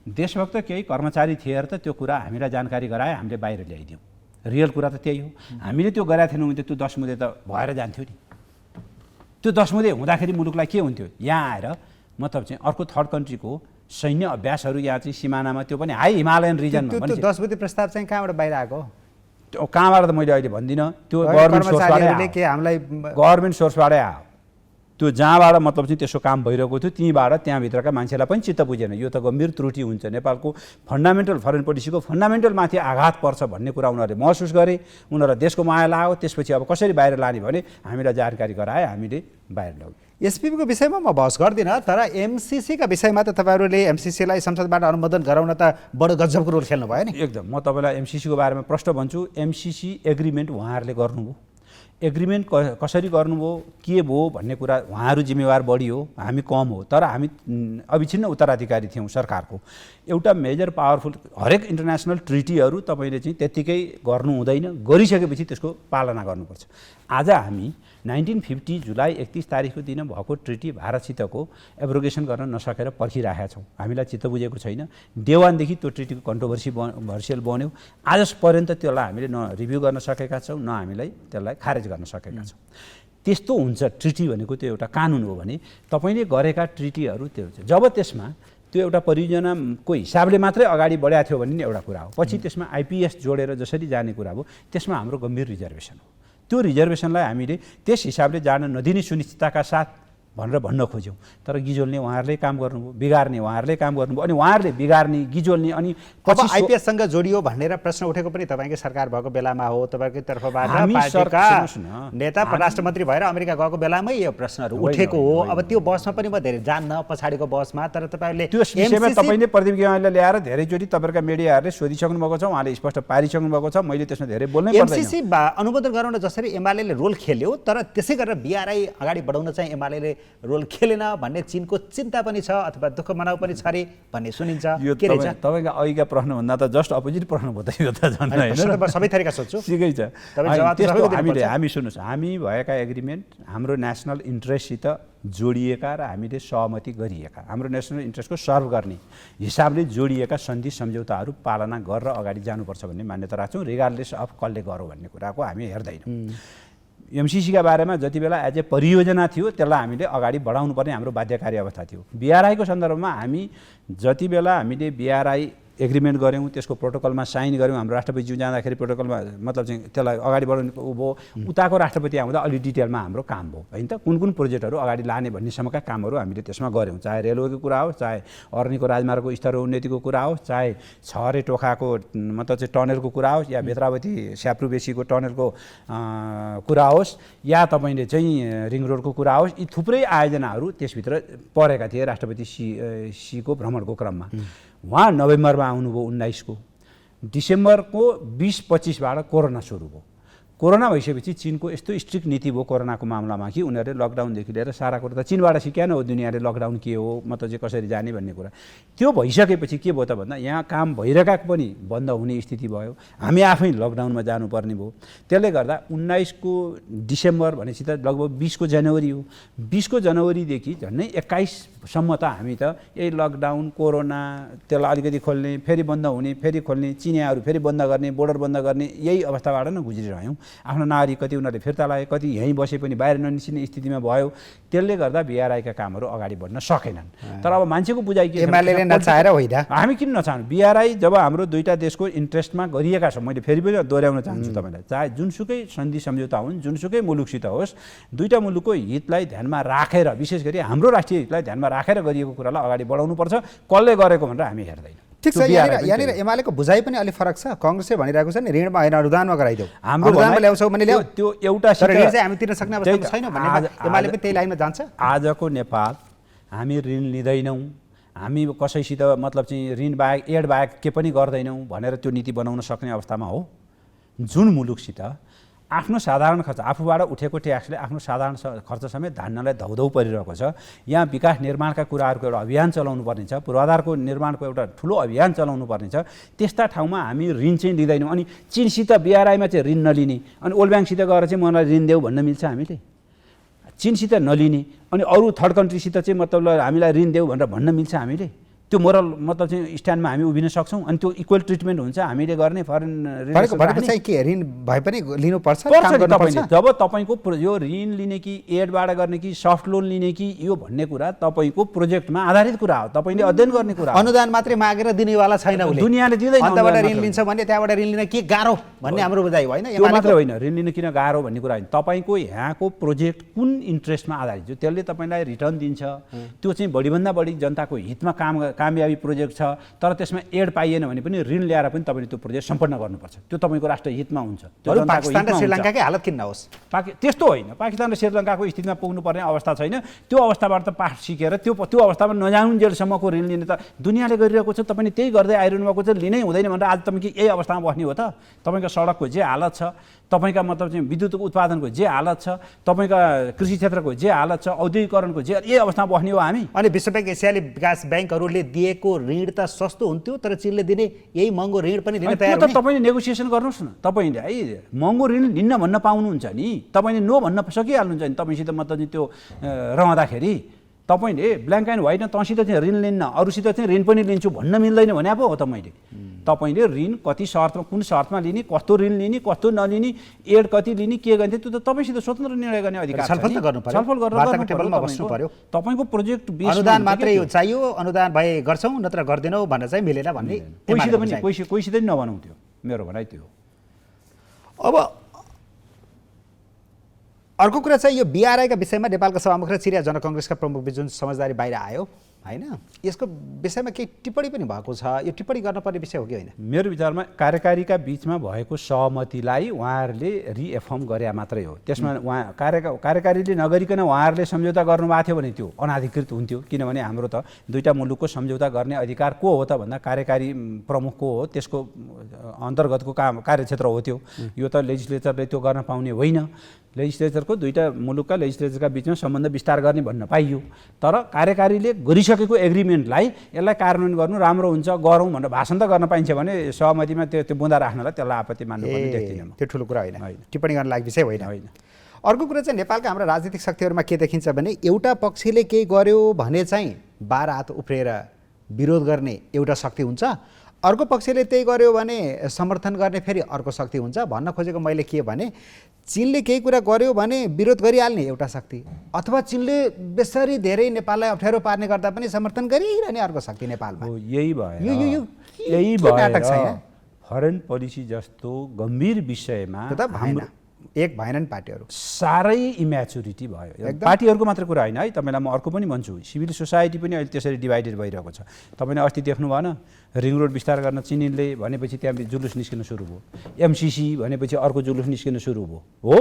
देशभक्त केही कर्मचारी थिए र त त्यो कुरा हामीलाई जानकारी गराए, हामीले बाहिर ल्याइदियौँ। रियल कुरा त त्यही हो। हामीले त्यो गरेका थिएनौँ भने त्यो 10 मुदे त भएर जान्थ्यो नि। त्यो 10 मुदे हुँदाखेरि मुलुकलाई के हुन्थ्यो? यहाँ आएर मतलब चाहिँ अर्को थर्ड कन्ट्रीको सैन्य अभ्यासहरू यहाँ चाहिँ सिमानामा, त्यो पनि हाई हिमालयन रिजनमा। त्यो 10 बुद्धि प्रस्ताव चाहिँ कहाँबाट बाहिर आएको? कहाँबाट त मैले अहिले भन्दिनँ, त्यो गभर्मेन्ट सोर्सबाटै आयो। त्यो जहाँबाट मतलब चाहिँ त्यसो काम भइरहेको थियो त्यहाँभित्रका मान्छेलाई पनि चित्त बुझेन। यो त गम्भीर त्रुटि हुन्छ, नेपालको फन्डामेन्टल फरेन पोलिसीको फन्डामेन्टलमाथि आघात पर्छ भन्ने कुरा उनीहरूले महसुस गरे। उनीहरूलाई देशको माया लाग्यो। त्यसपछि अब कसरी बाहिर लाने भने हामीलाई जानकारी गराए, हामीले बाहिर लग्यौँ। एसपिपीको विषयमा म बहस गर्दिनँ, तर एमसिसीका विषयमा त तपाईँहरूले एमसिसीलाई संसदबाट अनुमोदन गराउन त बडो गजबको रोल खेल्नु भयो नि। एकदम। म तपाईँलाई एमसिसीको बारेमा प्रश्न भन्छु। एमसिसी एग्रिमेन्ट उहाँहरूले गर्नुभयो। एग्रिमेन्ट कसरी गर्नुभयो, के भयो भन्ने कुरा उहाँहरू जिम्मेवार बढी हो, हामी कम हो। तर हामी अविच्छिन्न उत्तराधिकारी थियौँ सरकारको। एउटा मेजर पावरफुल हरेक इन्टरनेसनल ट्रिटीहरू तपाईँले चाहिँ त्यत्तिकै गर्नु हुँदैन, गरिसकेपछि त्यसको पालना गर्नुपर्छ। आज हामी 1950 जुलाई 31 तारिखको दिन भएको ट्रिटी भारतसितको एब्रोगेसन गर्न नसकेर पर्खिरहेका छौँ। हामीलाई चित्त बुझेको छैन। देवानदेखि त्यो ट्रिटीको कन्ट्रोभर्सियल बन्यो। आजपर्यन्त त्यसलाई हामीले न रिभ्यू गर्न सकेका छौँ, न हामीलाई त्यसलाई खारेज गर्न सकेका छौँ। त्यस्तो हुन्छ ट्रिटी भनेको, त्यो एउटा कानुन हो भने तपाईँले गरेका ट्रिटीहरू त्यो हुन्छ। जब त्यसमा त्यो एउटा परियोजनाको हिसाबले मात्रै अगाडि बढाएको थियो भने नि एउटा कुरा हो। पछि त्यसमा आइपिएस जोडेर जसरी जाने कुरा हो, त्यसमा हाम्रो गम्भीर रिजर्भेसन हो। त्यो रिजर्भेसनलाई हामीले त्यस हिसाबले जान नदिने सुनिश्चितताका साथ भनेर भन्न खोज्यौँ। तर गिजोल्ने उहाँहरूले काम गर्नुभयो, बिगार्ने उहाँहरूले काम गर्नुभयो, अनि उहाँहरूले बिगार्ने गिजोल्ने अनि अब आइपिएससँग जोडियो भनेर प्रश्न उठेको पनि तपाईँकै सरकार भएको बेलामा हो। तपाईँकै तर्फबाट पार्टीका नेता परराष्ट्र मन्त्री भएर अमेरिका गएको बेलामै यो प्रश्नहरू उठेको हो। अब त्यो बहसमा पनि म धेरै जान्न, पछाडिको बहसमा। तर तपाईँहरूले त्यो विषयमा तपाईँले प्रदीप गेवालीलाई ल्याएर धेरैचोटि तपाईँहरूका मिडियाहरूले सोधिसक्नु भएको छ, उहाँले स्पष्ट पारिसक्नु भएको छ। मैले त्यसमा धेरै बोल्नै पर्दैन। एमसिसी अनुमोदन गराउन जसरी एमाले रोल खेल्यो, तर त्यसै गरेर बिआरआई अगाडि बढाउन चाहिँ एमाले रोल खेलेन भन्ने चीनको चिन्ता पनि छ अथवा दुःख मनाउ पनि छ अरे भन्ने सुनिन्छ। के रहेछ तपाईँको अघिका प्रश्नभन्दा त जस्ट अपोजिट प्रश्न भयो त यो त झन् होइन, सबै थरीका सोध्छु। ठिकै छ। हामी सुन्नुहोस्, हामी भएका एग्रिमेन्ट हाम्रो नेसनल इन्ट्रेस्टसित जोडिएका र हामीले सहमति गरिएका, हाम्रो नेसनल इन्ट्रेस्टको सर्भ गर्ने हिसाबले जोडिएका सन्धि सम्झौताहरू पालना गरेर अगाडि जानुपर्छ भन्ने मान्यता राख्छौँ, रिगार्डलेस अफ कसले गरौँ भन्ने कुराको हामी हेर्दैनौँ। एमसिसीका बारेमा जति बेला एज ए परियोजना थियो त्यसलाई हामीले अगाडि बढाउनु पर्ने हाम्रो बाध्यकारी अवस्था थियो। बिआरआईको सन्दर्भमा हामी जति बेला हामीले बिआरआई एग्रिमेन्ट गऱ्यौँ, त्यसको प्रोटोकलमा साइन गऱ्यौँ, हाम्रो राष्ट्रपतिज्यू जाँदाखेरि प्रोटोकलमा मतलब चाहिँ त्यसलाई अगाडि बढाउनु भयो, उताको राष्ट्रपति आउँदा अलि डिटेलमा हाम्रो काम भयो होइन त। कुन कुन प्रोजेक्टहरू अगाडि लाने भन्नेसम्मका कामहरू हामीले त्यसमा गऱ्यौँ, चाहे रेलवेको कुरा होस्, चाहे अर्नीको राजमार्गको स्तर उन्नतिको कुरा होस्, चाहे छहरे टोखाको मतलब चाहिँ टनलको कुरा होस्, या बेत्रावती स्याप्रु बेसीको टनलको कुरा होस्, या तपाईँले चाहिँ रिङ रोडको कुरा होस्, यी थुप्रै आयोजनाहरू त्यसभित्र परेका थिए राष्ट्रपति सीको भ्रमणको क्रममा। उहाँ नोभेम्बरमा आउनुभयो 19 को, डिसेम्बरको 20-25बाट कोरोना सुरु भयो। कोरोना भइसकेपछि चीनको यस्तो स्ट्रिक्ट नीति भयो कोरोनाको मामलामा कि उनीहरूले लकडाउनदेखि लिएर सारा कुरा त चीनबाट सिक्यान हो दुनियाँले, लकडाउन के हो मतलब चाहिँ कसरी जाने भन्ने कुरा। त्यो भइसकेपछि के भयो त भन्दा यहाँ काम भइरहेका पनि बन्द हुने स्थिति भयो, हामी आफै लकडाउनमा जानुपर्ने भयो। त्यसले गर्दा 19 को डिसेम्बर भनेपछि त लगभग 20 को जनवरी हो। 20 को जनवरीदेखि झन्डै 21सम्म त हामी त यही लकडाउन, कोरोना, त्यसलाई अलिकति खोल्ने, फेरि बन्द हुने, फेरि खोल्ने, चिनियाहरू फेरि बन्द गर्ने, बोर्डर बन्द गर्ने, यही अवस्थाबाट नै गुज्रिरह्यौँ। आफ्नो नागरिक कति उनीहरूले फिर्ता लागे, कति यहीँ बसे पनि बाहिर ननिस्किने स्थितिमा भयो। त्यसले गर्दा बिआरआईका कामहरू अगाडि बढ्न सकेनन्। तर अब मान्छेको बुझाइ के एमालेले नचाहेर होइन, हामी किन नचाहनु? बिआरआई जब हाम्रो दुईटा देशको इन्ट्रेस्टमा गरिएका छौँ, मैले फेरि पनि दोहोऱ्याउन चाहन्छु तपाईँलाई, चाहे जुनसुकै सन्धि सम्झौता हुन्, जुनसुकै मुलुकसित होस्, दुईटा मुलुकको हितलाई ध्यानमा राखेर, विशेष गरी हाम्रो राष्ट्रिय हितलाई ध्यानमा राखेर गरिएको कुरालाई अगाडि बढाउनुपर्छ। कसले गरेको भनेर हामी हेर्दैनौँ। ठिक छ, यहाँनिर एमालेको बुझाइ पनि अलिक फरक छ। काङ्ग्रेसले भनिरहेको छ नि ऋणमा होइन अनुदानमा गराइदेऊ, हाम्रो अनुदानमा ल्याउँछौ भने ल्याऊ, त्यो एउटा ऋण चाहिँ हामी तिर्न सक्ने अवस्थामा छैन भन्ने एमाले पनि त्यही लाइनमा जान्छ। आजको नेपाल हामी ऋण लिँदैनौँ, हामी कसैसित मतलब चाहिँ ऋण बाहेक एड बाहेक के पनि गर्दैनौँ भनेर त्यो नीति बनाउन सक्ने अवस्थामा हो। जुन मुलुकसित आफ्नो साधारण खर्च आफूबाट उठेको ट्याक्सले आफ्नो साधारण खर्च समेत धान्नलाई धौधौ परिरहेको छ, यहाँ विकास निर्माणका कुराहरूको एउटा अभियान चलाउनु पर्ने छ, पूर्वाधारको निर्माणको एउटा ठुलो अभियान चलाउनु पर्ने छ। त्यस्ता ठाउँमा हामी ऋण चाहिँ लिँदैनौँ। अनि चीनसित बिआरआईमा चाहिँ ऋण नलिने, अनि वर्ल्ड ब्याङ्कसित गएर चाहिँ मलाई ऋण देऊ भन्न मिल्छ हामीले? चीनसित नलिने अनि अरू थर्ड कन्ट्रीसित चाहिँ मतलब हामीलाई ऋण देऊ भनेर भन्न मिल्छ हामीले? त्यो मोरल मतलब चाहिँ स्ट्यान्डमा हामी उभिन सक्छौँ? अनि त्यो इक्वल ट्रिटमेन्ट हुन्छ हामीले गर्ने फरेन चाहिँ के ऋण भए पनि लिनुपर्छ? जब तपाईँको यो ऋण लिने कि एडबाट गर्ने कि सफ्ट लोन लिने कि यो भन्ने कुरा तपाईँको प्रोजेक्टमा आधारित कुरा हो, तपाईँले अध्ययन गर्ने कुरा हो। अनुदान मात्रै मागेर दिनेवाला छैन, दुनियाँले दिँदैन। अन्तबाट ऋण लिन्छ भने त्यहाँबाट ऋण लिन के गाह्रो भन्ने हाम्रो बुझाइ होइन। त्यो मात्रै होइन, ऋण लिन किन गाह्रो भन्ने कुरा होइन, तपाईँको यहाँको प्रोजेक्ट कुन इन्ट्रेस्टमा आधारित हो, त्यसले तपाईँलाई रिटर्न दिन्छ, त्यो चाहिँ बढीभन्दा बढी जनताको हितमा कामयाबी प्रोजेक्ट छ, तर त्यसमा एड पाइएन भने पनि ऋण ल्याएर पनि तपाईँले त्यो प्रोजेक्ट सम्पन्न गर्नुपर्छ। त्यो तपाईँको राष्ट्र हितमा हुन्छ। पाकिस्तान र श्रीलङ्काकै हालत किन नहोस्? त्यस्तो होइन, पाकिस्तान र श्रीलङ्काको स्थितिमा पुग्नुपर्ने अवस्था छैन। त्यो अवस्थाबाट त पाठ सिकेर त्यो अवस्थामा नजाउन्जेलसम्मको ऋण लिने त दुनियाँले गरिरहेको छ, तपाईँले त्यही गर्दै आइरहनु भएको छ। लिनै हुँदैन भनेर आज तपाईँ यही अवस्थामा बस्ने हो त? तपाईँको सडकको जे हालत छ, तपाईँका मतलब चाहिँ विद्युत उत्पादनको जे हालत छ, तपाईँका कृषि क्षेत्रको जे हालत छ, औद्योगिकरणको जे यही अवस्थामा बस्ने हो हामी? अनि विश्व ब्याङ्क एसियाली विकास ब्याङ्कहरूले दिएको ऋण त सस्तो हुन्थ्यो, तर चीनले दिने यही महँगो ऋण पनि लिन तयार हुने। तपाईँले नेगोसिएसन गर्नुहोस् न, तपाईँले है महँगो ऋण लिन्न भन्न पाउनुहुन्छ नि, तपाईँले नो भन्न सकिहाल्नुहुन्छ नि। तपाईँसित मतलब त्यो रहँदाखेरि तपाईँले ब्ल्याङ्क एन्ड व्हाइटमा तँसित चाहिँ ऋण लिन्न, अरूसित चाहिँ ऋण पनि लिन्छु भन्न मिल्दैन भने पो हो त मैले। तपाईँले ऋण कति शर्तमा, कुन शर्तमा लिने, कस्तो ऋण लिने, कस्तो नलिने, एड कति लिने, के गर्ने, त्यो त तपाईँसित स्वतन्त्र निर्णय गर्ने अधिकार छ। छलफल त गर्नु पर्यो, छलफल वार्ताको टेबलमा बस्नु पर्यो। तपाईँको प्रोजेक्ट बेस अनुदान मात्रै चाहियो, अनुदान भए गर्छौँ नत्र गर्दैनौँ भनेर चाहिँ मिलेन भन्ने कोहीसित पनि नभनौँ, त्यो मेरो भनाइ त्यो हो। अब अर्को कुरा चाहिँ यो बिआरआईका विषयमा नेपालका सभामुख र चिरिया जनकङ्ग्रेसका प्रमुख बीच जुन समझदारी बाहिर आयो हैन, यसको विषयमा केही टिप्पणी पनि भएको छ, यो टिप्पणी गर्नुपर्ने विषय हो कि होइन? मेरो विचारमा कार्यकारीका बिचमा भएको सहमतिलाई उहाँहरूले रिएफर्म गरे मात्रै हो। त्यसमा उहाँ कार्यकारीले नगरिकन उहाँहरूले सम्झौता गर्नुभएको थियो भने त्यो अनाधिकृत हुन्थ्यो, किनभने हाम्रो त दुईटा मुलुकको सम्झौता गर्ने अधिकार को हो त भन्दा कार्यकारी प्रमुख को हो, त्यसको अन्तर्गतको काम कार्यक्षेत्र हो त्यो। यो त लेजिस्लेचरले त्यो गर्न पाउने होइन। लेजिस्लेचरको दुईटा मुलुकका लेजिस्लेचरका बिचमा सम्बन्ध विस्तार गर्ने भन्न पाइयो, तर कार्यकारीले गरिसकेको एग्रिमेन्टलाई यसलाई कार्यान्वयन गर्नु राम्रो हुन्छ गरौँ भनेर भाषण त गर्न पाइन्छ भने सहमतिमा त्यो बुँदा राख्नलाई त्यसलाई आपत्ति मान्नुपर्ने देख्दिनँ। त्यो ठुलो कुरा होइन, टिप्पणी गर्न लायक विषय होइन। अर्को कुरा चाहिँ नेपालका हाम्रा राजनीतिक शक्तिहरूमा के देखिन्छ भने एउटा पक्षले केही गर्यो भने चाहिँ बाह्र हात उफ्रिएर विरोध गर्ने एउटा शक्ति हुन्छ, अर्को पक्षले त्यही गर्यो भने समर्थन गर्ने फेरि अर्को शक्ति हुन्छ। भन्न खोजेको मैले के भने चीनले केही कुरा गर्यो भने विरोध गरिहाल्ने एउटा शक्ति, अथवा चीनले बेसरी धेरै नेपाललाई अप्ठ्यारो पार्ने गर्दा पनि समर्थन गरिरहने अर्को शक्ति नेपालमा। यही भयो, यही नाटक छ। फरेन पोलिसी जस्तो गम्भीर विषयमा एक भएनन् पार्टीहरू, साह्रै इम्याचुरिटी भयो। पार्टीहरूको मात्र कुरा होइन है, तपाईँलाई म अर्को पनि भन्छु, सिभिल सोसाइटी पनि अहिले त्यसरी डिभाइडेड भइरहेको छ। तपाईँले अस्ति देख्नु भएन, रिङ रोड विस्तार गर्न चिनिनले भनेपछि त्यहाँ जुलुस निस्किन सुरु भयो, एमसिसी भनेपछि अर्को जुलुस निस्किन सुरु भयो। हो,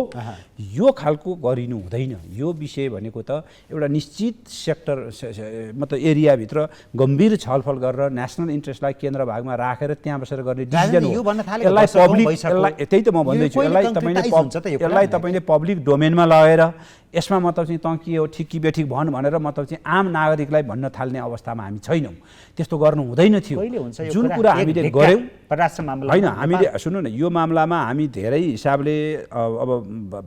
यो खालको गरिनु हुँदैन। यो विषय भनेको त एउटा निश्चित सेक्टर मतलब एरियाभित्र गम्भीर छलफल गरेर नेसनल इन्ट्रेस्टलाई केन्द्र भागमा राखेर त्यहाँ बसेर गर्ने डिसिजन हो। यसलाई पब्लिक, त्यही त म भन्दैछु, यसलाई तपाईँले पब्लिक डोमेनमा लगेर यसमा मतलब चाहिँ तँ के हो ठिक कि बेठिक भन् भनेर मतलब चाहिँ आम नागरिकलाई भन्न थाल्ने अवस्थामा हामी छैनौँ। त्यस्तो गर्नु हुँदैन थियो। जुन कुरा हामीले गऱ्यौँ होइन, हामीले सुन्नु न, यो मामलामा हामी धेरै हिसाबले अब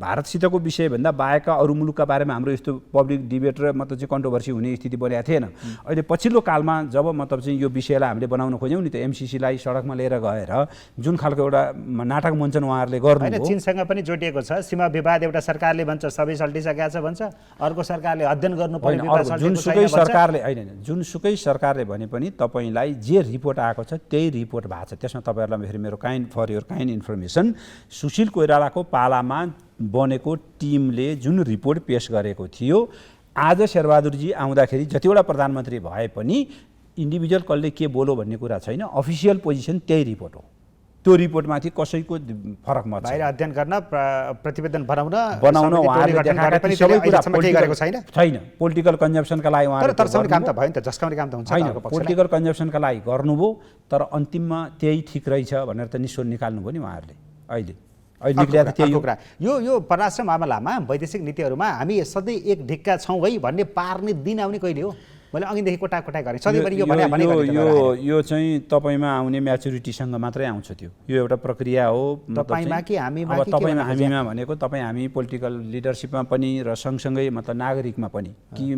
भारतसितको विषयभन्दा बाहेकका अरू मुलुकका बारेमा हाम्रो यस्तो पब्लिक डिबेट र मतलब चाहिँ कन्ट्रोभर्सी हुने स्थिति बनेको थिएन। अहिले पछिल्लो कालमा जब मतलब चाहिँ यो विषयलाई हामीले बनाउन खोज्यौँ नि, त एमसिसीलाई सडकमा लिएर गएर जुन खालको एउटा नाटक मञ्चन उहाँहरूले गर्नु, चीनसँग पनि जोडिएको छ। सीमा विवाद एउटा सरकारले भन्छ सबै सल्टिसकेको छ भन्छ, अर्को सरकारले अध्ययन गर्नुपर्ने, जुनसुकै सरकारले होइन, जुनसुकै सरकारले भने पनि तपाईँलाई जे रिपोर्ट आएको छ त्यही रिपोर्ट भएको छ। त्यसमा तपाईँहरूलाई फेरि मेरो for your kind information, Sushil कोइरालाको पालामा बनेको टिमले जुन रिपोर्ट पेश गरेको थियो, आज शेरबहादुरजी आउँदाखेरि जतिवटा प्रधानमन्त्री भए पनि इन्डिभिजुअल कसले के बोलो भन्ने कुरा छैन, अफिसियल पोजिसन त्यही रिपोर्ट हो। त्यो रिपोर्टमाथि कसैको फरक मत बाहिर अध्ययन गर्न, प्रतिवेदन बनाउन उहाँहरूले देखाएका पनि सबै कुरा गरेको छैन। पोलिटिकल कन्जम्पसनका लागि उहाँले तरसम्म काम त भयो नि त, जसका पनि काम त हुन्छ छैन। पोलिटिकल कन्जम्पसनका लागि गर्नुभयो, तर अन्तिममा त्यही ठिक रहेछ भनेर त निश्चय निकाल्नुभयो नि उहाँहरूले। अहिले निक्लिएको त्यही कुरा। यो परराष्ट्र मामलामा वैदेशिक नीतिहरूमा हामी सधैँ एक ढिक्का छौँ है भन्ने पार्ने दिन आउने कहिले हो? मैले अघिदेखि कोटाकोटा गरेँ सधैँभरि यो चाहिँ तपाईँमा आउने म्याचुरिटीसँग मात्रै आउँछ। त्यो यो एउटा प्रक्रिया हो। तपाईँमा कि हामीमा? अब तपाईँमा हामीमा भनेको तपाईँ हामी पोलिटिकल लिडरसिपमा पनि र सँगसँगै मतलब नागरिकमा पनि कि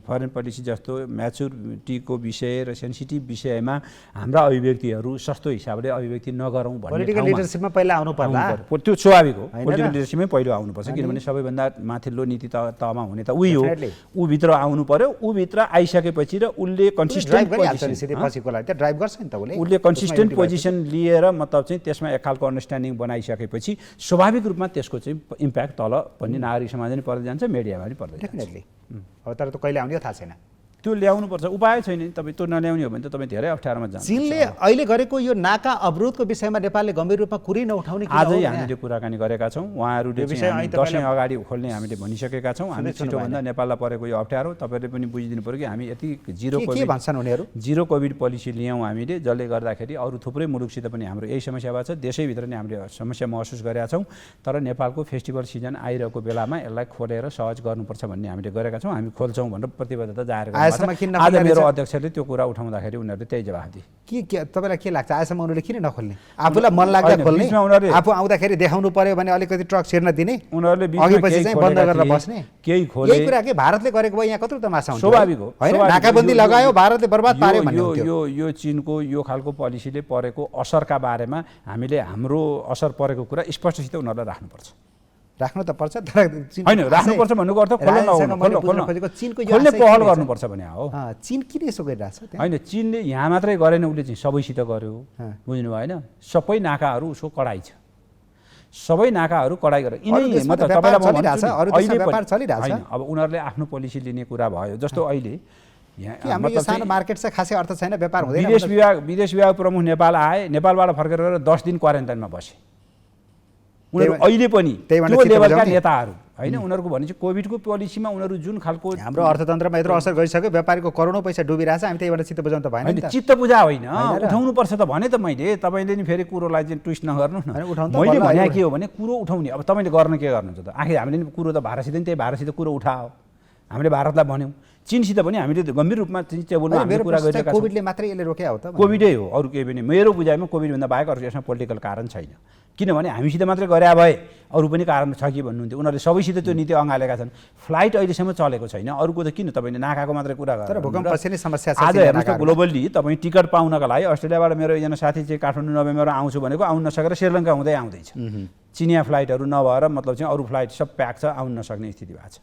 फरेन पोलिसी जस्तो म्याचुरिटीको विषय र सेन्सिटिभ विषयमा हाम्रा अभिव्यक्तिहरू सस्तो हिसाबले अभिव्यक्ति नगरौँ भन्ने पोलिटिकल लिडरसिपमा पहिला आउनु पर्ला। त्यो स्वाभाविक हो, पोलिटिकल लिडरसिपमै पहिलो आउनुपर्छ, किनभने सबैभन्दा माथिल्लो नीति तहमा हुने त उही हो। ऊ भित्र आउनु पर्यो, ऊ भित्र आइसकेपछि र उसले कन्सिस्टेन्ट पोजिसन लिएर मतलब चाहिँ त्यसमा एक खालको अन्डरस्ट्यान्डिङ बनाइसकेपछि स्वाभाविक रूपमा त्यसको चाहिँ इम्प्याक्ट तल पनि नागरिक समाज पनि पर्दै जान्छ, मिडियामा पनि पर्दै जान्छ। अब तर त कहिले आउने थाहा छैन। त्यो ल्याउनुपर्छ, उपाय छैन। तपाईँ त्यो नल्याउने हो भने त तपाईँ धेरै अप्ठ्यारोमा जान्छ। चीनले अहिले गरेको यो नाका अवरोधको विषयमा नेपालले गम्भीर रूपमा कुरै नउठाउने आजै हामीले कुराकानी गरेका छौँ। उहाँहरूले दसैँ अगाडि खोल्ने हामीले भनिसकेका छौँ। हामी छिटोभन्दा नेपाललाई परेको यो अप्ठ्यारो तपाईँहरूले पनि बुझिदिनु पऱ्यो कि हामी यति जिरो कोभिड पोलिसी ल्यायौँ हामीले, जसले गर्दाखेरि अरू थुप्रै मुलुकसित पनि हाम्रो यही समस्या भएको छ। देशैभित्र नै हामीले समस्या महसुस गरेका छौँ, तर नेपालको फेस्टिभल सिजन आइरहेको बेलामा यसलाई खोलेर सहज गर्नुपर्छ भन्ने हामीले गरेका छौँ। हामी खोल्छौँ भनेर प्रतिबद्धता जाहेर अहिलेसम्म किन आज नखोल्ने मेरो रहेछ? अध्यक्षले त्यो कुरा उठाउँदाखेरि उनीहरूले त्यही जवाफ दिए। के तपाईँलाई के लाग्छ आजसम्म उनीहरूले किन नखोल्ने? आफूलाई मन लाग्दा होइन, खोल्ने, बिचमा उनीहरूले- आफू आउँदाखेरि देखाउनु पर्यो भने अलिकति ट्रक छिर्न दिने, उनीहरूले बिचमा अघि पछि केही चाहिँ बन्द खोलेका गरेर थिए, बस्ने, केही खोले। यही कुरा के भारतले गरेको भए यहाँ कत्रो तमासा हुन्थ्यो? स्वाभाविक हो, होइन, स्वाभाविक हो। नाकाबन्दी यो- लगायो, भारतले बर्बाद पार्यो भन्ने यो हुन्थ्यो। यो यो चिनको यो खालको पोलिसीले परेको असरका बारेमा हामीले हाम्रो असर परेको कुरा स्पष्टसित उनीहरूलाई राख्नुपर्छ। राख्नु त पर्छ, तर चिनको होइन, आशै- राख्नुपर्छ भन्नुको अर्थ खोल्न राजनीतिसँग नहुनु, मैले खोल्न बुझ्न खोजेको चिनको यो खोल्ने आशै पहल के रहेछ? गर्नुपर्छ भने हो। चिन किन यसो गरिरहेछ त्यहाँ? होइन, चिनले यहाँ मात्रै गरेन, उसले चाहिँ सबैसित गर्यो। अँ। बुझ्नु भएन? सबै नाकाहरू उसको कडाइ छ, सबै नाकाहरू कडाइ गरेर अरू देशमा त व्यापार चलिरहेछ, अरू देशमा व्यापार चलिरहेछ। होइन, अब उनीहरूले आफ्नो पोलिसी लिने कुरा भयो। जस्तो अहिले यहाँ कि हाम्रो यो सानो मार्केट छ, खासै अर्थ छैन, व्यापार हुँदैन। विदेश विभाग प्रमुख नेपाल आए, नेपालबाट फर्केर गएर 10 दिन क्वारेन्टाइनमा बसे। उनीहरू अहिले पनि त्यही भनेर त्यो चित्त लेभलका बुझाउने? नेताहरू होइन, उनीहरूको भने चाहिँ कोभिडको पोलिसीमा उनीहरू जुन खालको हाम्रो अर्थतन्त्रमा यत्रो असर गरिसक्यो, व्यापारीको करोडौँ पैसा डुबिरहेछ, हामी त्यहीबाट चित्त बुझाउनु त भएन होइन, नि त। चित्त बुझा होइन, होइन र। उठाउनुपर्छ त भने त मैले। तपाईँले नि फेरि कुरोलाई चाहिँ ट्विस्ट नगर्नु न। होइन, उठाउनु त मैले बल्ल भने अहिले के हो भने कुरो उठाउने। अब तपाईँले गर्न के गर्नुहुन्छ त? आखिर हामीले नि कुरो त भारतसित नि त्यही भारतसित कुरो उठाओ। हामीले भारतलाई भन्यौँ, चिनसित पनि हामीले गम्भीर रूपमा चाहिँ टेबलमा हामीले मेरो कुरा प्रश्न चाहिँ गरिरहेका छौँ। कोभिडले मात्रै यसले रोक्या हो त? कोभिडै हो, अरू केही पनि। मेरो बुझाइमा कोभिडभन्दा बाहेक अरू यसमा पोलिटिकल कारण छैन। किनभने हामीसित मात्रै गरे भए अरू पनि कारण छ कि भन्नुहुन्थ्यो। उनीहरूले सबैसित त्यो नीति अँगालेका छन्। फ्लाइट अहिलेसम्म चलेको छैन, अरूको त किन तपाईँले नाकाको मात्रै कुरा गर्नु? तर भूकम्पपछि नै समस्या छ। आज हेर्नुहोस् त, ग्लोबल्ली तपाईँ टिकट पाउनका लागि अस्ट्रेलियाबाट मेरो एकजना साथी चाहिँ काठमाडौँ नोभेम्बरमा आउँछु भनेको आउन नसकेर श्रीलङ्का हुँदै आउँदैछ। चिनिया फ्लाइटहरू नभएर मतलब चाहिँ अरू फ्लाइट सब प्याक छ, आउन नसक्ने स्थिति भएको छ।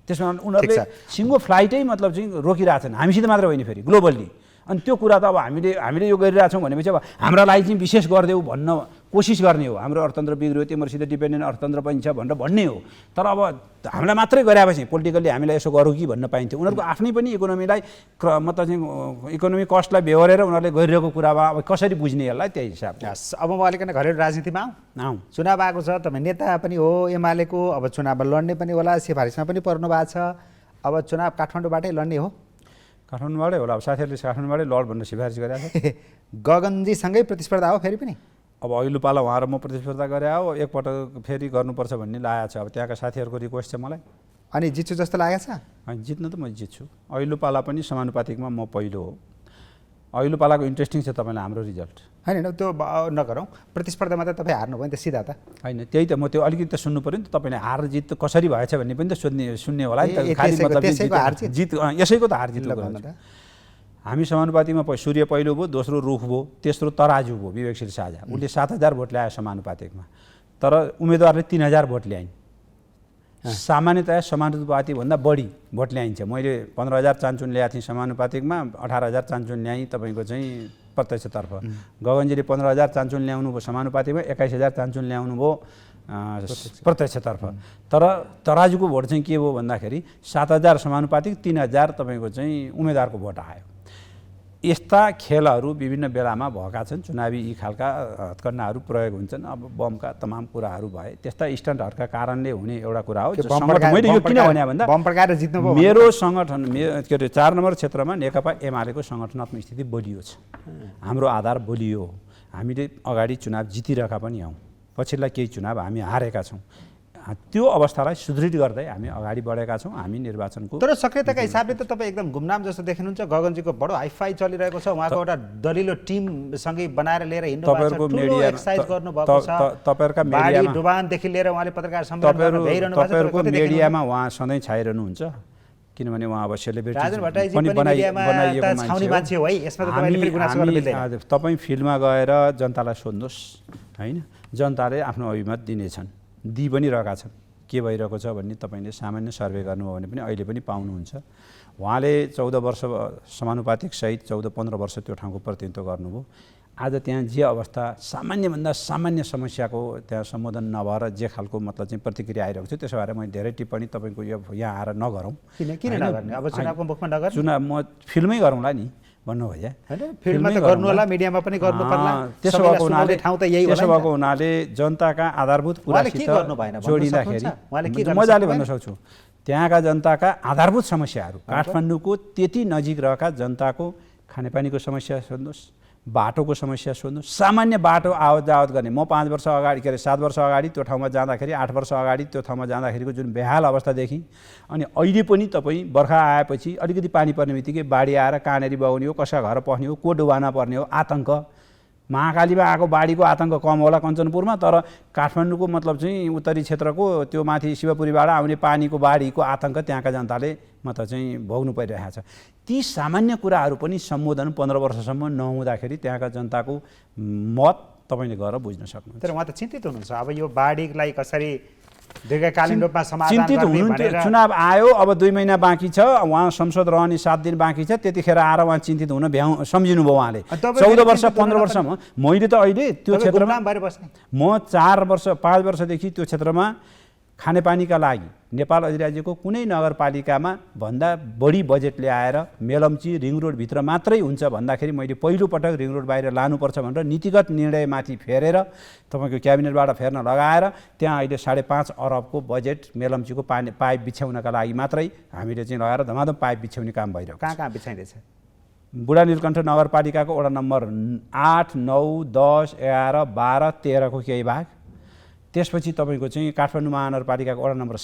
त्यसमा उनीहरूले सिङ्गो फ्लाइटै मतलब चाहिँ रोकिरहेछन्, हामीसित मात्र होइन फेरि ग्लोबल्ली। अनि त्यो कुरा त अब हामीले यो गरिरहेछौँ भनेपछि अब हाम्रा लागि चाहिँ विशेष गरिदेऊ भन्न कोसिस गर्ने हो। हाम्रो अर्थतन्त्र बिग्रियो, तिमीहरूसित डिपेन्डेन्ट अर्थतन्त्र पनि छ भनेर भन्ने हो। तर अब हामीलाई मात्रै गरेपछि पोलिटिकल्ली हामीलाई यसो गरौँ कि भन्न पाइन्थ्यो। उनीहरूको आफ्नै पनि इकोनोमीलाई मतलब चाहिँ इकोनोमिक कस्टलाई बेहोरेर उनीहरूले गरिरहेको कुरामा अब कसरी बुझ्ने यसलाई, त्यही हिसाबले। अब म अलिकति घरेलु राजनीतिमा आउँ। चुनाव आएको छ, तपाईँ नेता पनि हो एमालेको, अब चुनावमा लड्ने पनि होला, सिफारिसमा पनि पर्नु भएको छ। अब चुनाव काठमाडौँबाटै लड्ने हो? काठमाडौँबाटै होला। अब साथीहरूले काठमाडौँबाटै लड भनेर सिफारिस गरेको छ। गगनजीसँगै प्रतिस्पर्धा हो फेरि पनि? अब अघिल्लो पाला उहाँ र म प्रतिस्पर्धा गरे हो, एकपटक फेरि गर्नुपर्छ भन्ने लागेको छ। अब त्यहाँका साथीहरूको रिक्वेस्ट छ मलाई। अनि जित्छु जस्तो लागेको छ? अनि जित्न त म जित्छु। अघिल्लो पाला पनि समानुपातिकमा म पहिलो हो। अघिल्लो पालाको इन्ट्रेस्टिङ छ तपाईँलाई हाम्रो रिजल्ट। होइन त्यो नगरौँ, प्रतिस्पर्धामा त तपाईँ हार्नुभयो नि त सिधा त। होइन, त्यही त म त्यो अलिकति त सुन्नु पऱ्यो नि त। तपाईँले हार जित कसरी भएछ भन्ने पनि त सुन्ने होला नि त। खालि मतलब जित यसैको त हार जितको कुरा हो। हामी समानुपातिकमा सूर्य पहिलो भयो, दोस्रो रुख भयो, तेस्रो तराजु भयो विवेकशील साझा। उसले 7,000 भोट ल्यायो समानुपातिकमा, तर उम्मेदवारले 3,000 भोट ल्याइन्। सामान्यतया समानुपातिकभन्दा बढी भोट ल्याइन्छ। मैले 15,000 चान्चुन ल्याएको थिएँ समानुपातिकमा, 18,000 चान्चुन ल्याएँ तपाईँको चाहिँ प्रत्यक्षतर्फ। गगनजीले 15,000 चान्चुन ल्याउनु भयो समानुपातिकमा, 21,000 चान्चुन ल्याउनु भयो प्रत्यक्षतर्फ। तर तराजुको भोट चाहिँ के भयो भन्दाखेरि 7,000 समानुपातिक, 3,000 तपाईँको चाहिँ उम्मेदवारको भोट आयो। यस्ता खेलहरू विभिन्न बेलामा भएका छन्। चुनावी यी खालका हत्कण्डाहरू प्रयोग हुन्छन्। अब बमका तमाम कुराहरू भए, त्यस्ता स्टन्टहरूका कारणले हुने एउटा कुरा हो। मैले यो किन भने भन्दा मेरो सङ्गठन के अरे 4 नम्बर क्षेत्रमा नेकपा एमालेको सङ्गठनात्मक स्थिति बलियो छ। हाम्रो आधार बलियो हो। हामीले अगाडि चुनाव जितिरहेका पनि हौँ, पछिल्ला केही चुनाव हामी हारेका छौँ। त्यो अवस्थालाई सुदृढ गर्दै हामी अगाडि बढेका छौँ। हामी निर्वाचनको तर सक्रियताका हिसाबले त तपाईँ एकदम गुमनाम जस्तो देखिनुहुन्छ। गगनजीको बडो हाइफाई चलिरहेको छ, उहाँको एउटा दलिलो टिमसँगै बनाएर लिएर हिँड्नु भएको छ, ठुलो एक्सर्साइज गर्नुभएको छ। तपाईँहरूका बाढी डुबानदेखि लिएर उहाँले पत्रकार सम्मेलन भइरहनु भएको छ। तपाईँहरूको मिडियामा उहाँ सधैँ छाइरहनुहुन्छ, किनभने उहाँ अब सेलिब्रिटी पनि बनाइएको मान्छे हो। तपाईँ फिल्डमा गएर जनतालाई सोध्नुहोस् होइन, जनताले आफ्नो अभिमत दिनेछन्, दि पनि रहेका छन्। के भइरहेको छ भन्ने तपाईँले सामान्य सर्वे गर्नुभयो भने पनि अहिले पनि पाउनुहुन्छ। उहाँले 14 वर्ष समानुपातिक सहित 14-15 वर्ष त्यो ठाउँको प्रतिनिधित्व गर्नुभयो। आज त्यहाँ जे अवस्था सामान्यभन्दा सामान्य समस्याको त्यहाँ सम्बोधन नभएर जे खालको मतलब चाहिँ प्रतिक्रिया आइरहेको छ, त्यसो भएर मैले धेरै टिप्पणी तपाईँको यो यहाँ आएर नगरौँ। किन नगर्ने? अब चुनावको मुखमा नगर्ने? चुनाव म फिल्ममै गरौँला नि भन्नु भयो। फिल्ममा त गर्नु होला, मिडियामा पनि गर्नु पर्ला। त्यसो भएको हुनाले जनताका आधारभूत कुरासित जोडिँदाखेरि मजाले भन्न सक्छु। त्यहाँका जनताका आधारभूत समस्याहरू, काठमाडौँको त्यति नजिक रहेका जनताको खानेपानीको समस्या सोध्नुहोस्, बाटोको समस्या सोध्नु, सामान्य बाटो आवत जावत गर्ने। म 5 वर्ष अगाडि के अरे 7 वर्ष अगाडि त्यो ठाउँमा जाँदाखेरि, 8 वर्ष अगाडि त्यो ठाउँमा जाँदाखेरिको जुन बेहाल अवस्था देखेँ, अनि अहिले पनि तपाईँ बर्खा आएपछि अलिकति पानी पर्ने बित्तिकै बाढी आएर कहाँनेरि बगाउने हो, कसका घर पस्ने हो, को डुबान पर्ने हो, आतङ्क। महाकालीमा आएको बाढीको आतङ्क कम होला कञ्चनपुरमा, तर काठमाडौँको मतलब चाहिँ उत्तरी क्षेत्रको त्यो माथि शिवपुरीबाट आउने पानीको बाढीको आतङ्क त्यहाँका जनताले मतलब चाहिँ भोग्नु परिरहेको छ। ती सामान्य कुराहरू पनि सम्बोधन 15 वर्षसम्म नहुँदाखेरि त्यहाँका जनताको मत तपाईँले गएर बुझ्न सक्नुहुन्छ। तर उहाँ त चिन्तित हुनुहुन्छ अब यो बाढीलाई कसरी दीर्घकालीन रूपमा समाधान चिन्तित गर्ने हुनुहुन्थ्यो। भनेर। चुनाव आयो, अब 2 महिना बाँकी छ, उहाँ संसद रहने 7 दिन बाँकी छ, त्यतिखेर आएर उहाँ चिन्तित हुन सम्झिनुभयो उहाँले। 14 वर्ष 15 वर्षमा मैले त अहिले त्यो क्षेत्रमा म 4 वर्ष 5 वर्षदेखि त्यो क्षेत्रमा खानेपानीका लागि नेपाल अधिराज्यको कुनै नगरपालिकामा भन्दा बढी बजेट ल्याएर मेलम्ची रिङ रोडभित्र मात्रै हुन्छ भन्दाखेरि मैले पहिलोपटक रिङ रोड बाहिर लानुपर्छ भनेर नीतिगत निर्णयमाथि फेरेर तपाईँको क्याबिनेटबाट फेर्न लगाएर त्यहाँ अहिले 5.5 अरबको बजेट मेलम्चीको पाइप बिछ्याउनका लागि मात्रै हामीले चाहिँ लगाएर धमाधम पाइप बिछ्याउने काम भइरहेको छ। कहाँ बिछाइँदैछ? बुढा नीलकण्ठ नगरपालिकाको वडा नम्बर 8, 9, 10, 11, 12, 13 को केही भाग, त्यसपछि तपाईँको चाहिँ काठमाडौँ महानगरपालिकाको वडा नम्बर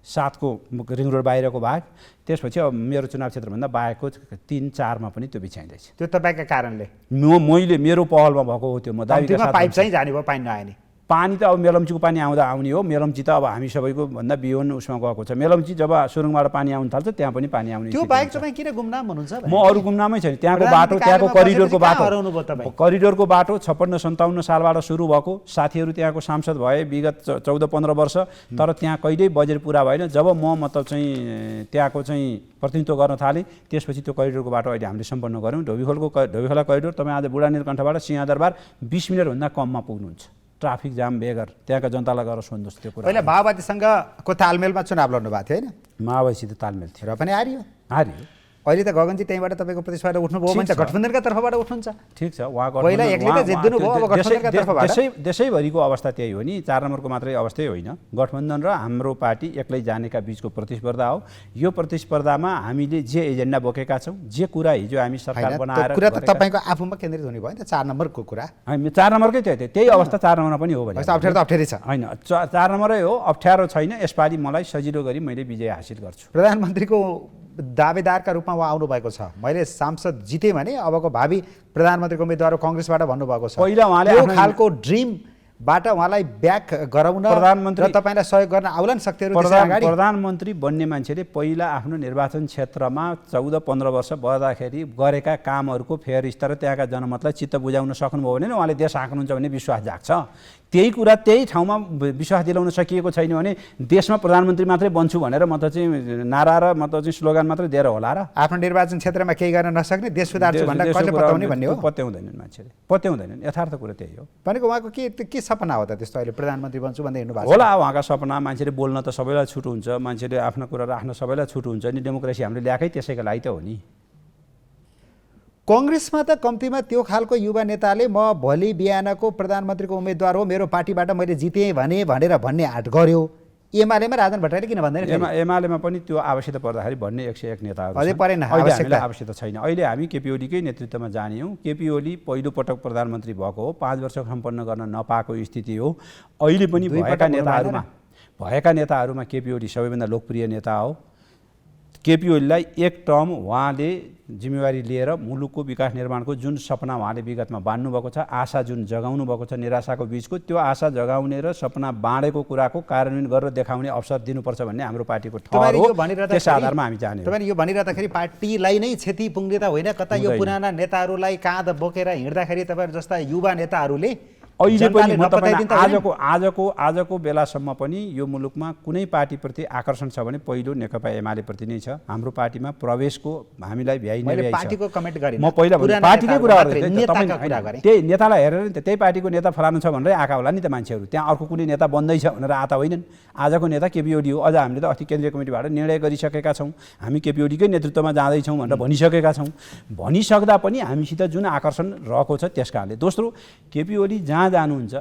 7 को रिङ रोड बाहिरको भाग, त्यसपछि अब मेरो चुनाव क्षेत्रभन्दा बाहेकको 3, 4 मा पनि त्यो बिछाइँदैछ। त्यो तपाईँका कारणले? मैले मेरो पहलमा भएको हो त्यो। म दाबीका साथ पाइप चाहिँ जाने भयो, पानी नआए नि? पानी त अब मेलम्चीको पानी आउँदा आउने हो। मेलम्ची त अब हामी सबैको भन्दा बियोन उसमा गएको छ। मेलम्ची जब सुरुङबाट पानी आउन थाल्छ त्यहाँ पनि पानी आउने। त्यो बाहेक तपाईँ किन गुमनाम हुनुहुन्छ? म अरू गुमनामै छैन। त्यहाँको बाटो, त्यहाँको करिडोरको बाटो 56-57 सालबाट सुरु भएको। साथीहरू त्यहाँको सांसद भए विगत 14-15 वर्ष, तर त्यहाँ कहिल्यै बजेट पुरा भएन। जब म मतलब चाहिँ त्यहाँको चाहिँ प्रतिनिधित्व गर्न थालेँ त्यसपछि त्यो करिडोरको बाटो अहिले हामीले सम्पन्न गऱ्यौँ। ढोबीखोला करिडोर तपाईँ आज बुढा नीलकण्ठबाट सिंहदरबार 20 मिनटभन्दा कममा पुग्नुहुन्छ। ट्राफिक जाम बेगर त्यहाँका जनतालाई गएर सोध्नुहोस् त्यो कुरा। पहिला माओवादीसँगको तालमेलमा चुनाव लड्नु भएको थियो होइन? माओवादीसित तालमेल थियो र पनि हारियो। अहिले त गगनजी त्यहीँबाट तपाईँको प्रतिस्पर्धा उठ्नुभयो भने गठबन्धनका तर्फबाट उठ्नुहुन्छ। ठिक छ, उहाँको पहिला एक्लै त जित्दिनु भयो, अब गठबन्धनका तर्फबाट देशैभरिको अवस्था त्यही हो नि। 4 नम्बरको मात्रै अवस्थै होइन, गठबन्धन र हाम्रो पार्टी एक्लै जानेका बीचको प्रतिस्पर्धा हो। यो प्रतिस्पर्धामा हामीले जे एजेन्डा बोकेका छौँ, जे कुरा हिजो हामी सरकार बनाएर कुरा त तपाईँको आफूमा केन्द्रित हुने भयो नि त। 4 नम्बरको कुरा हामी 4 नम्बरकै त्यही अवस्था 4 नम्बरमा पनि हो भने अप्ठ्यारो त अप्ठ्यारै छ होइन। 4 नम्बरै हो, अप्ठ्यारो छैन। यसपालि मलाई सजिलो गरी मैले विजय हासिल गर्छु। प्रधानमन्त्रीको दावेदारका रूपमा उहाँ आउनुभएको छ। मैले सांसद जितेँ भने अबको भावी प्रधानमन्त्रीको उम्मेदवार काङ्ग्रेसबाट भन्नुभएको छ। पहिला उहाँले यो खालको ड्रिमबाट उहाँलाई ब्याक गराउन प्रधानमन्त्री र तपाईँलाई सहयोग गर्न आउलान् शक्तिहरू प्रधानमन्त्री बन्ने मान्छेले पहिला आफ्नो निर्वाचन क्षेत्रमा 14-15 वर्ष बढ्दाखेरि गरेका कामहरूको फेरस्तर त्यहाँका जनमतलाई चित्त बुझाउन सक्नुभयो भने उहाँले देश हाँक्नुहुन्छ भन्ने विश्वास जाग्छ। त्यही कुरा त्यही ठाउँमा विश्वास दिलाउन सकिएको छैन भने देशमा प्रधानमन्त्री मात्रै बन्छु भनेर मतलब चाहिँ नारा र मतलब चाहिँ स्लोगन मात्रै दिएर होला र आफ्नो निर्वाचन क्षेत्रमा केही गर्न नसक्ने देश सुधार्छु भनेर कसले बताउने भन्ने हो? पत्याउँदैनन् मान्छेले, पत्याउँदैनन्। यथार्थ कुरा त्यही हो। भनेको उहाँको के सपना हो त त्यस्तो अहिले प्रधानमन्त्री बन्छु भन्दै हिँड्नु भएको होला? उहाँका सपना, मान्छेले बोल्न त सबैलाई छुट हुन्छ, मान्छेले आफ्नो कुरा राख्न सबैलाई छुट हुन्छ नि। डेमोक्रेसी हामीले ल्याएकै त्यसैको लागि त हो नि। कङ्ग्रेसमा त कम्तीमा त्यो खालको युवा नेताले म भोलि बिहानको प्रधानमन्त्रीको उम्मेदवार हो, मेरो पार्टीबाट मैले जितेँ भनेर भन्ने आँट गर्यो। एमालेमा राजन भट्टराईले किन भन्दैन? एमालेमा पनि त्यो आवश्यकता पर्दाखेरि भन्ने 101 नेताहरू अझै परेन, आवश्यकता छैन। अहिले हामी केपी ओलीकै नेतृत्वमा जाने हौँ। केपी ओली पहिलोपटक प्रधानमन्त्री भएको हो, 5 वर्ष सम्पन्न गर्न नपाएको स्थिति हो। अहिले पनि भएका नेताहरूमा केपी ओली सबैभन्दा लोकप्रिय नेता हो। केपी ओलीलाई एक टर्म उहाँले जिम्मेवारी लिएर मुलुकको विकास निर्माणको जुन सपना उहाँले विगतमा बाँड्नु भएको छ, आशा जुन जगाउनु भएको छ निराशाको बीचको, त्यो आशा जगाउने र सपना बाँडेको कुराको कार्यान्वयन गरेर देखाउने अवसर दिनुपर्छ भन्ने हाम्रो पार्टीको ठहर हो। त्यस आधारमा हामी जाने। तपाईले यो भनिरहँदाखेरि पार्टीलाई नै क्षति पुग्ने त होइन, कता यो पुराना नेताहरूलाई काँध बोकेर हिँड्दाखेरि तपाईहरु जस्ता युवा नेताहरूले अहिले पनि आजको बेलासम्म पनि यो मुलुकमा कुनै पार्टीप्रति आकर्षण छ भने पहिलो नेकपा एमाले प्रति नै छ। हाम्रो पार्टीमा प्रवेशको हामीलाई भ्याइ पार्टीको कमेन्ट गरेँ म पहिला पार्टीकै कुरा गरेँ। त्यही नेतालाई हेरेर नि त्यही पार्टीको नेता फलानु छ भनेर आएका होला नि त मान्छेहरू। त्यहाँ अर्को कुनै नेता बन्दैछ भनेर आता होइनन्। आजको नेता केपी ओली हो। अझ हामीले त अस्ति केन्द्रीय कमिटीबाट निर्णय गरिसकेका छौँ, हामी केपी ओलीकै नेतृत्वमा जाँदैछौँ भनेर भनिसकेका छौँ। भनिसक्दा पनि हामीसित जुन आकर्षण रहेको छ त्यस कारणले। दोस्रो, केपी ओली जहाँ जानुहुन्छ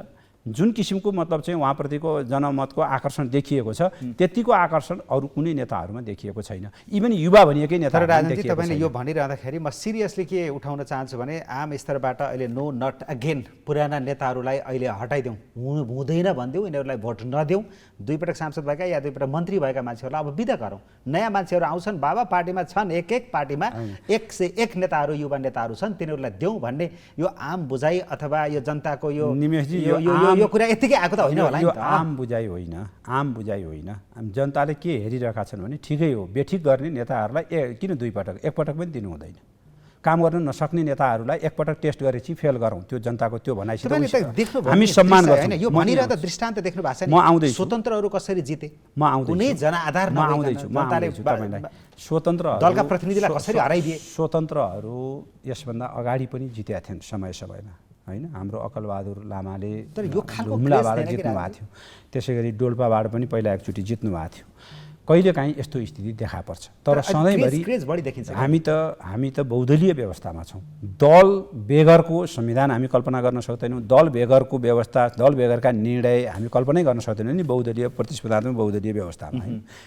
जुन किसिमको मतलब चाहिँ उहाँप्रतिको जनमतको आकर्षण देखिएको छ त्यतिको आकर्षण अरू कुनै नेताहरूमा देखिएको छैन। इभन युवा भनिएकै नेता तर राजनीति तपाईँले यो भनिरहँदाखेरि म सिरियसली के उठाउन चाहन्छु भने आम स्तरबाट अहिले नो नट अगेन पुराना नेताहरूलाई अहिले हटाइदेऊ, हुँदैन भनिदेऊ, यिनीहरूलाई भोट नदेऊ, 2 पटक सांसद भएका या 2 पटक मन्त्री भएका मान्छेहरूलाई अब बिदा गरौँ। नयाँ मान्छेहरू आउँछन्, बाबा पार्टीमा छन्, एक पार्टीमा 1 से 1 नेताहरू युवा नेताहरू छन्, तिनीहरूलाई देऊ भन्ने यो आम बुझाइ अथवा यो जनताको यो यो कुरा यतिकै आएको त होइन होला नि त। आम बुझाइ होइन, आम बुझाइ होइन। जनताले के हेरिरहेका छन् भने ठिकै हो, बेठिक गर्ने नेताहरूलाई किन 2 पटक, 1 पटक पनि दिनु हुँदैन। काम गर्न नसक्ने नेताहरूलाई 1 पटक टेस्ट गरेपछि फेल गरौँ, त्यो जनताको त्यो भनाइसित हामी सम्मान गर्छौँ। यो भनिरहँदा दृष्टान्त देख्नु भएको छ नि, म आउँदैछु, स्वतन्त्रहरू कसरी जिते, म आउँदैछु, कुनै जनाधार आउँदैछु तपाईँलाई। स्वतन्त्र दलका प्रतिनिधिलाई कसरी हराइदिए? स्वतन्त्रहरू यसभन्दा अगाडि पनि जितेका थिएन समयमा, होइन? हाम्रो अकलबहादुर लामाले हुम्लाबाट जित्नु भएको थियो, त्यसै गरी डोल्पाबाट पनि पहिला एकचोटि जित्नु भएको थियो। कहिलेकाहीँ यस्तो स्थिति देखा पर्छ, तर सधैँभरि हामी त बहुदलीय व्यवस्थामा छौँ। दल बेगरको संविधान हामी कल्पना गर्न सक्दैनौँ, दल बेगरको व्यवस्था, दल बेगरका निर्णय हामी कल्पनै गर्न सक्दैनौँ नि बहुदलीय प्रतिस्पर्धात्मक बहुदलीय व्यवस्थामा।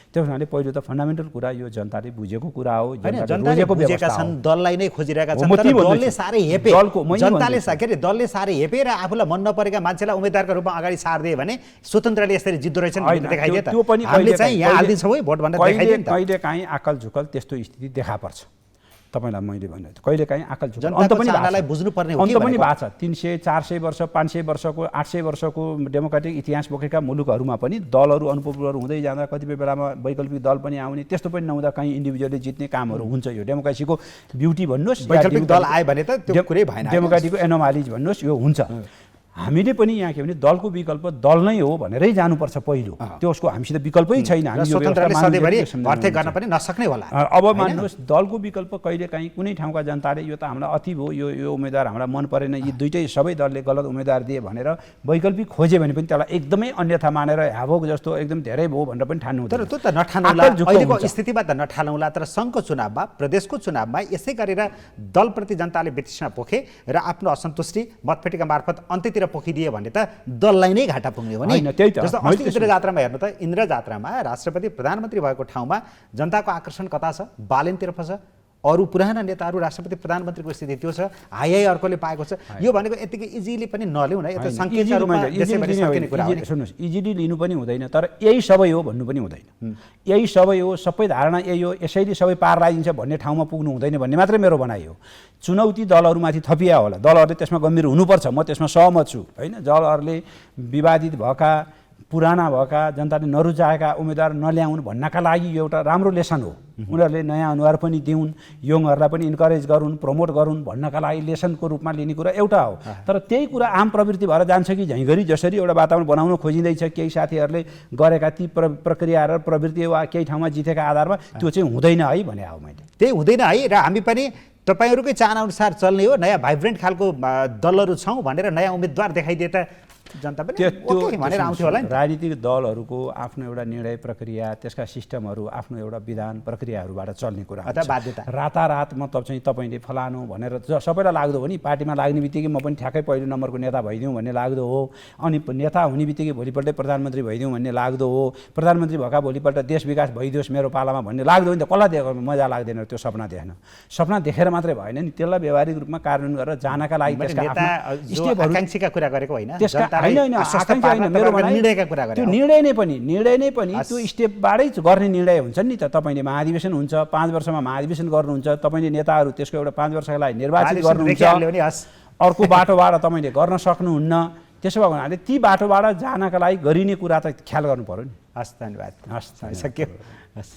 त्यस हुनाले पहिलो त फन्डामेन्टल कुरा यो जनताले बुझेको कुरा हो, जनताले बुझेका छन्, दललाई नै खोजिरहेका छन्, तर दलले सारै हेपे, जनताले के अरे दलले सारै हेपेर आफूलाई मन नपरेका मान्छेलाई उम्मेदवारको रूपमा अगाडि सारिदिए भने स्वतन्त्रले यसरी जित्दो रहेछन् भन्ने देखाइदिए त। हामीले चाहिँ यहाँ हाल्दिन्छौँ भोट भनेर देखाइदिए नि त। कहिलेकाहीँ आकल झुकल त्यस्तो स्थिति देखा पर्छ। तपाईँलाई मैले भने कहिलेकाहीँ आकल झुकल अन्त पनि बुझ्नुपर्ने हो, अन्त पनि भएको छ। 300 400 वर्ष 500 वर्षको 800 वर्षको डेमोक्रेटिक इतिहास बोकेका मुलुकहरूमा पनि दलहरू अनपपुलर हुँदै जाँदा कतिपय बेलामा वैकल्पिक दल पनि आउने, त्यस्तो पनि नहुँदा कहीँ इन्डिभिजुअली जित्ने कामहरू हुन्छ। यो डेमोक्रेसीको ब्युटी भन्नुहोस्, वैकल्पिक दल आयो भने त त्यो कुरै भएन, डेमोक्रेसीको एनोमालिज भन्नुहोस्, यो हुन्छ। हामीले पनि यहाँ के भने दलको विकल्प दल नै हो भनेरै जानुपर्छ पहिलो, त्यो उसको हामीसित विकल्पै छैन। हामी स्वतन्त्रले सधैँभरि भर्ती गर्न पनि नसक्ने होला। अब मान्नुहोस् दलको विकल्प कहिलेकाहीँ कुनै ठाउँका जनताले यो त हामीलाई अति भयो, यो उम्मेदवार हामीलाई मन परेन, यी दुइटै सबै दलले गलत उम्मेदवार दिए भनेर वैकल्पिक खोजे भने पनि त्यसलाई एकदमै अन्यथा मानेर ह्याभोक जस्तो एकदम धेरै भयो भनेर पनि ठान्नु हुँदैन। तर त्यो त नठानौला, अहिलेको स्थितिमा त नठानौला, तर सङ्घको चुनावमा, प्रदेशको चुनावमा यसै गरेर दलप्रति जनताले वितृष्णा पोखे र आफ्नो असन्तुष्टि मतपेटिका मार्फत अन्त्यतिर पोखिदिए भने त दललाई नै घाटा पुग्ने हो नि। जस्तो अस्ति इन्द्र जात्रामा हेर्नु त, इन्द्र जात्रामा राष्ट्रपति प्रधानमन्त्री भएको ठाउँमा जनताको आकर्षण कता छ? बालेनतर्फ छ। अरू पुराना नेताहरू राष्ट्रपति प्रधानमन्त्रीको स्थिति त्यो छ, हाई अर्कोले पाएको छ। यो भनेको यतिकै इजिली पनि नलिउँ न, यो त सङ्केत रूपमा देशैभरि सकिने कुरा हो। सुन्नुहोस्, इजिली लिनु पनि हुँदैन, तर यही सबै हो भन्नु पनि हुँदैन। यही सबै हो, सबै धारणा यही हो, यसैले सबै पार लगाइदिन्छ भन्ने ठाउँमा पुग्नु हुँदैन भन्ने मात्रै मेरो भनाइ हो। चुनौती दलहरूमाथि थपिया होला, दलहरूले त्यसमा गम्भीर हुनुपर्छ, म त्यसमा सहमत छु, होइन? दलहरूले विवादित भएका, पुराना भएका, जनताले नरुचाएका उम्मेदवार नल्याउनु भन्नका लागि यो एउटा राम्रो लेसन हो। उनीहरूले नयाँ अनुहार पनि दिउन्, यङहरूलाई पनि इन्करेज गरून्, प्रमोट गरून् भन्नका लागि लेसनको रूपमा लिने कुरा एउटा हो। तर त्यही कुरा आम प्रवृत्ति भएर जान्छ कि झैँगरी जसरी एउटा वातावरण बनाउन खोजिँदैछ, केही साथीहरूले गरेका ती प्रक्रिया र प्रवृत्ति वा केही ठाउँमा जितेका आधारमा त्यो चाहिँ हुँदैन है भने हो। मैले त्यही हुँदैन है, र हामी पनि तपाईँहरूकै चाहनाअनुसार चल्ने हो, नयाँ भाइब्रेन्ट खालको दलहरू छौँ भनेर नयाँ उम्मेदवार देखाइदिए त जनता पनि भनेर आउँथ्यो होला नि। राजनीतिक दलहरूको आफ्नो एउटा निर्णय प्रक्रिया, त्यसका सिस्टमहरू, आफ्नो एउटा विधान प्रक्रियाहरूबाट चल्ने कुरा अथवा बाध्यता। रातारात मतलब चाहिँ तपाईँले फलानु भनेर सबैलाई लाग्दो हो नि, पार्टीमा लाग्ने बित्तिकै म पनि ठ्याक्कै पहिलो नम्बरको नेता भइदिउँ भन्ने लाग्दो हो, अनि नेता हुने बित्तिकै भोलिपल्टै प्रधानमन्त्री भइदिउँ भन्ने लाग्दो हो, प्रधानमन्त्री भएका भोलिपल्ट देश विकास भइदियोस् मेरो पालामा भन्ने लाग्दो हो नि त। कसलाई देखेर मजा लाग्दैन त्यो सपना देख्न? सपना देखेर मात्रै भएन नि, त्यसलाई व्यावहारिक रूपमा कार्यान्वयन गरेर जानका लागि आकाङ्क्षीका कुरा गरेको होइन, होइन मेरो त्यो निर्णय नै पनि त्यो स्टेपबाटै गर्ने निर्णय हुन्छ नि त। तपाईँले महाधिवेशन हुन्छ, 5 वर्षमा महाधिवेशन गर्नुहुन्छ, तपाईँले नेताहरू त्यसको एउटा 5 वर्षका लागि निर्वाचित गर्नुहुन्छ, अर्को बाटोबाट तपाईँले गर्न सक्नुहुन्न। त्यसो भएको हुनाले ती बाटोबाट जानका लागि गरिने कुरा त ख्याल गर्नु पर्यो नि। हस्, धन्यवाद। हस्, सक्यो। हस्।